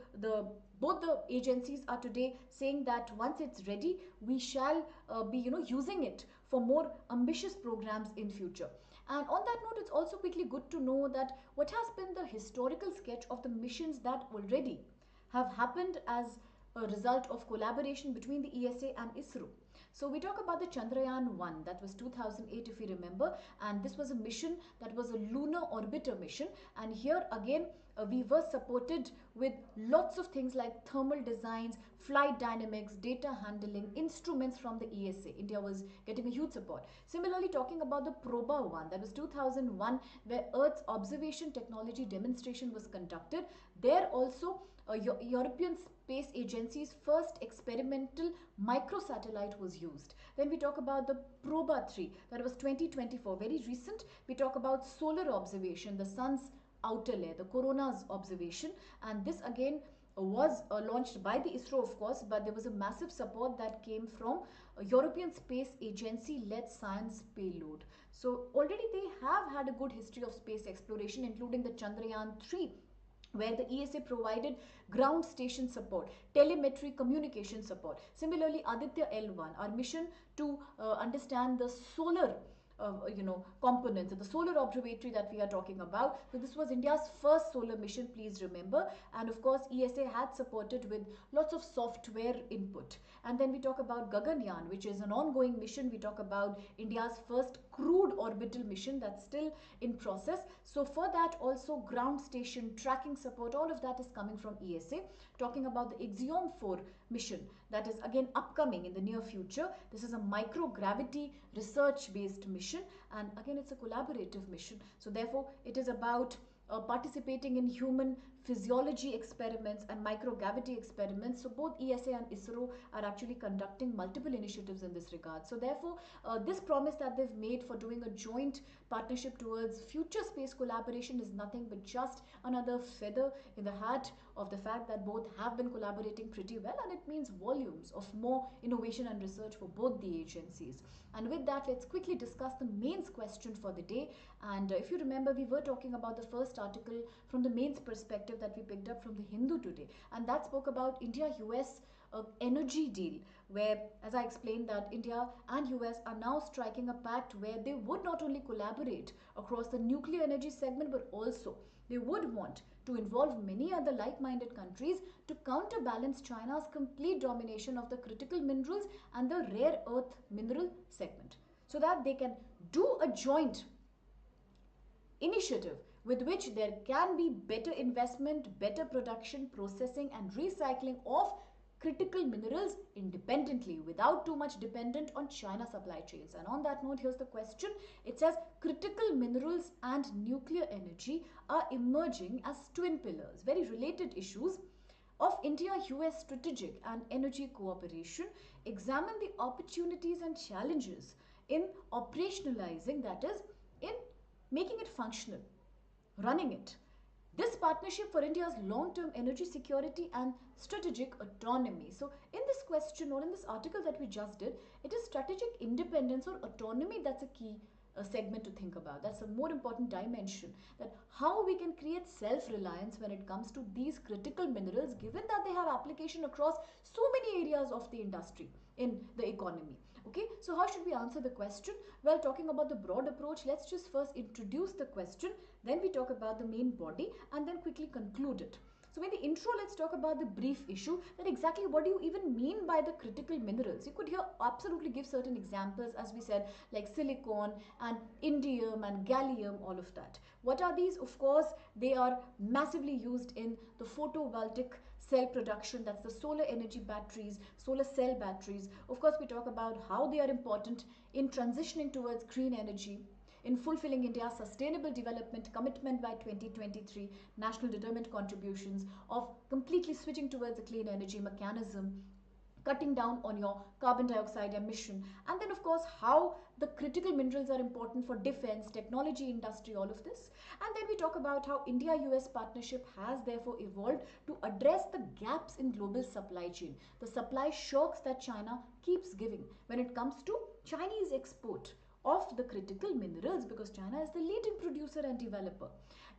both the agencies are today saying that once it's ready, we shall be using it for more ambitious programs in future. And on that note, it's also quickly good to know that what has been the historical sketch of the missions that already have happened as a result of collaboration between the ESA and ISRO. So we talk about the Chandrayaan 1, that was 2008 if you remember, and this was a mission that was a lunar orbiter mission. And here again we were supported with lots of things like thermal designs, flight dynamics, data handling, instruments from the ESA. India was getting a huge support. Similarly, talking about the Proba 1, that was 2001, where Earth's observation technology demonstration was conducted. There also European Space Agency's first experimental microsatellite was used. Then we talk about the Proba 3, that was 2024, very recent. We talk about solar observation, the sun's outer layer, the corona's observation, and this again was launched by the ISRO, of course, but there was a massive support that came from a European Space Agency led science payload. So already they have had a good history of space exploration, including the Chandrayaan 3, where the ESA provided ground station support, telemetry communication support. Similarly, Aditya L1, our mission to understand the solar components of the solar observatory that we are talking about. So this was India's first solar mission, please remember. And of course, ESA had supported with lots of software input. And then we talk about Gaganyaan, which is an ongoing mission. We talk about India's first crewed orbital mission that's still in process. So for that also ground station tracking support, all of that is coming from ESA. Talking about the Ixiom 4 mission that is again upcoming in the near future. This is a microgravity research based mission, and again it's a collaborative mission. So therefore it is about participating in human physiology experiments and microgravity experiments. So both ESA and ISRO are actually conducting multiple initiatives in this regard. So therefore this promise that they've made for doing a joint partnership towards future space collaboration is nothing but just another feather in the hat of the fact that both have been collaborating pretty well, and it means volumes of more innovation and research for both the agencies. And with that, let's quickly discuss the mains question for the day. And if you remember, we were talking about the first article from the mains perspective that we picked up from the Hindu today, and that spoke about India-U.S. Energy deal, where, as I explained, that India and US are now striking a pact where they would not only collaborate across the nuclear energy segment, but also they would want to involve many other like-minded countries to counterbalance China's complete domination of the critical minerals and the rare earth mineral segment, so that they can do a joint initiative with which there can be better investment, better production, processing and recycling of critical minerals independently without too much dependent on China supply chains. And on that note, here's the question. It says critical minerals and nuclear energy are emerging as twin pillars, very related issues of India-US strategic and energy cooperation. Examine the opportunities and challenges in operationalizing, that is, in making it functional, running it. This partnership for India's long-term energy security and strategic autonomy. So in this question or in this article that we just did, it is strategic independence or autonomy that's a key segment to think about. That's a more important dimension, that how we can create self-reliance when it comes to these critical minerals, given that they have application across so many areas of the industry in the economy. Okay, so how should we answer the question? Well, talking about the broad approach, let's just first introduce the question, then we talk about the main body, and then quickly conclude it. So in the intro, let's talk about the brief issue, that exactly what do you even mean by the critical minerals? You could here absolutely give certain examples, as we said, like silicon and indium and gallium, all of that. What are these? Of course, they are massively used in the photovoltaic cell production, that's the solar energy batteries, solar cell batteries. Of course, we talk about how they are important in transitioning towards green energy, in fulfilling India's sustainable development commitment by 2023, national determined contributions of completely switching towards a clean energy mechanism, cutting down on your carbon dioxide emission, and then of course how the critical minerals are important for defense, technology industry, all of this. And then we talk about how India-US partnership has therefore evolved to address the gaps in global supply chain, the supply shocks that China keeps giving when it comes to Chinese export of the critical minerals, because China is the leading producer and developer.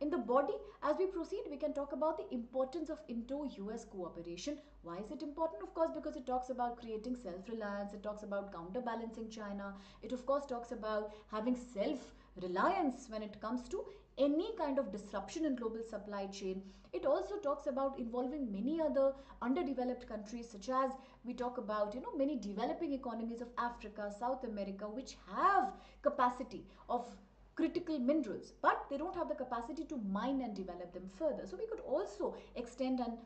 In the body, as we proceed, we can talk about the importance of Indo-US cooperation. Why is it important? Of course, because it talks about creating self-reliance, it talks about counterbalancing China, it of course talks about having self-reliance when it comes to any kind of disruption in global supply chain. It also talks about involving many other underdeveloped countries, such as we talk about, many developing economies of Africa, South America, which have capacity of critical minerals, but they don't have the capacity to mine and develop them further. So we could also extend and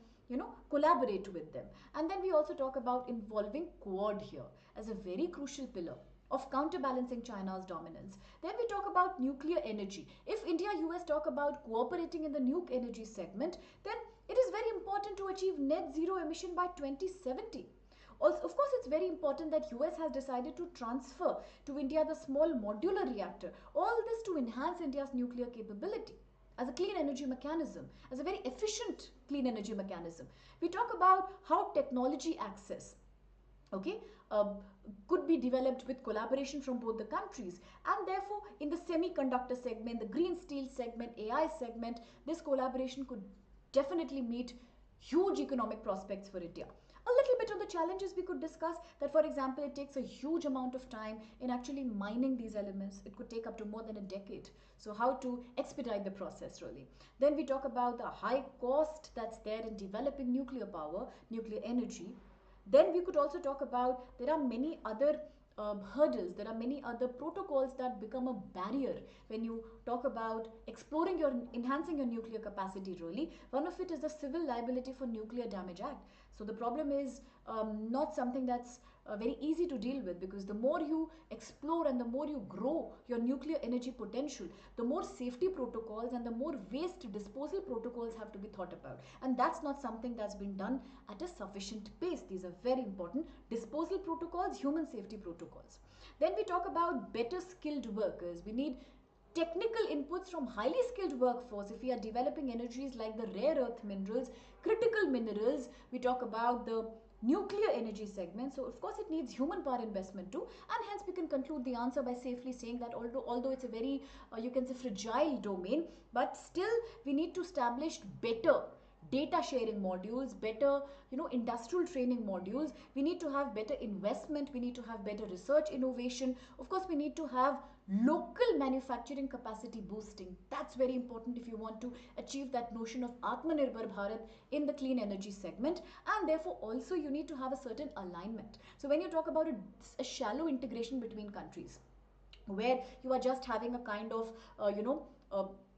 collaborate with them. And then we also talk about involving Quad here as a very crucial pillar of counterbalancing China's dominance. Then we talk about nuclear energy. If India-US talk about cooperating in the nuke energy segment, then it is very important to achieve net zero emission by 2070. Also, of course, it's very important that US has decided to transfer to India the small modular reactor. All this to enhance India's nuclear capability as a clean energy mechanism, as a very efficient clean energy mechanism. We talk about how technology access, okay, could be developed with collaboration from both the countries, and therefore in the semiconductor segment, the green steel segment, AI segment, this collaboration could definitely meet huge economic prospects for India. A little bit of the challenges we could discuss, that for example it takes a huge amount of time in actually mining these elements. It could take up to more than a decade. So how to expedite the process really. Then we talk about the high cost that's there in developing nuclear power, nuclear energy. Then we could also talk about there are many other hurdles, there are many other protocols that become a barrier when you talk about enhancing your nuclear capacity really. One of it is the Civil Liability for Nuclear Damage Act. So the problem is not something that's very easy to deal with, because the more you explore and the more you grow your nuclear energy potential, the more safety protocols and the more waste disposal protocols have to be thought about. And that's not something that's been done at a sufficient pace. These are very important: disposal protocols, human safety protocols. Then we talk about better skilled workers. We need technical inputs from highly skilled workforce if we are developing energies like the rare earth minerals, critical minerals. We talk about the nuclear energy segment. So of course it needs human power investment too, and hence we can conclude the answer by safely saying that although it's a very you can say fragile domain, but still we need to establish better data sharing modules, better industrial training modules. We need to have better investment, we need to have better research innovation. Of course we need to have local manufacturing capacity boosting. That's very important if you want to achieve that notion of Atmanirbhar Bharat in the clean energy segment. And therefore also you need to have a certain alignment. So when you talk about a shallow integration between countries, where you are just having a kind of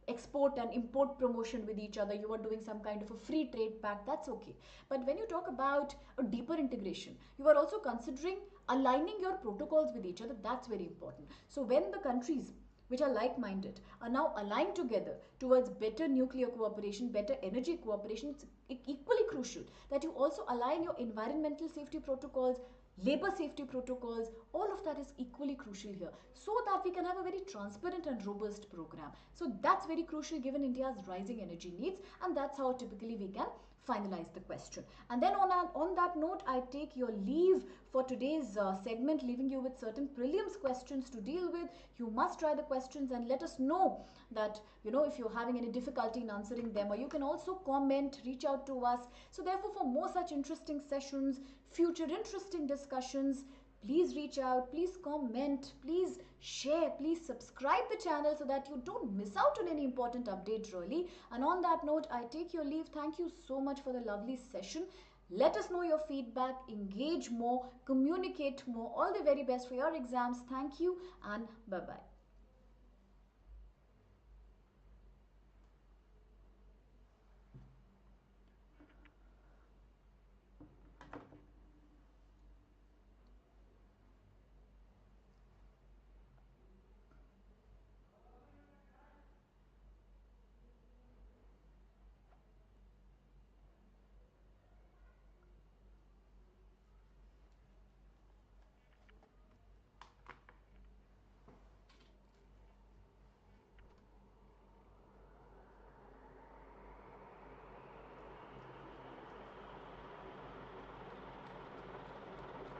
export and import promotion with each other, you are doing some kind of a free trade pact, that's okay. But when you talk about a deeper integration, you are also considering aligning your protocols with each other. That's very important. So when the countries which are like-minded are now aligned together towards better nuclear cooperation, better energy cooperation, it's equally crucial that you also align your environmental safety protocols, labor safety protocols. All of that is equally crucial here, so that we can have a very transparent and robust program. So that's very crucial given India's rising energy needs, and that's how typically we can finalize the question. And then on that note, I take your leave for today's segment, leaving you with certain prelims questions to deal with. You must try the questions and let us know that if you're having any difficulty in answering them, or you can also comment, reach out to us. So therefore, for more such interesting sessions, future interesting discussions, please reach out, please comment, please share, please subscribe the channel so that you don't miss out on any important update really. And on that note, I take your leave. Thank you so much for the lovely session. Let us know your feedback, engage more, communicate more. All the very best for your exams. Thank you and bye-bye.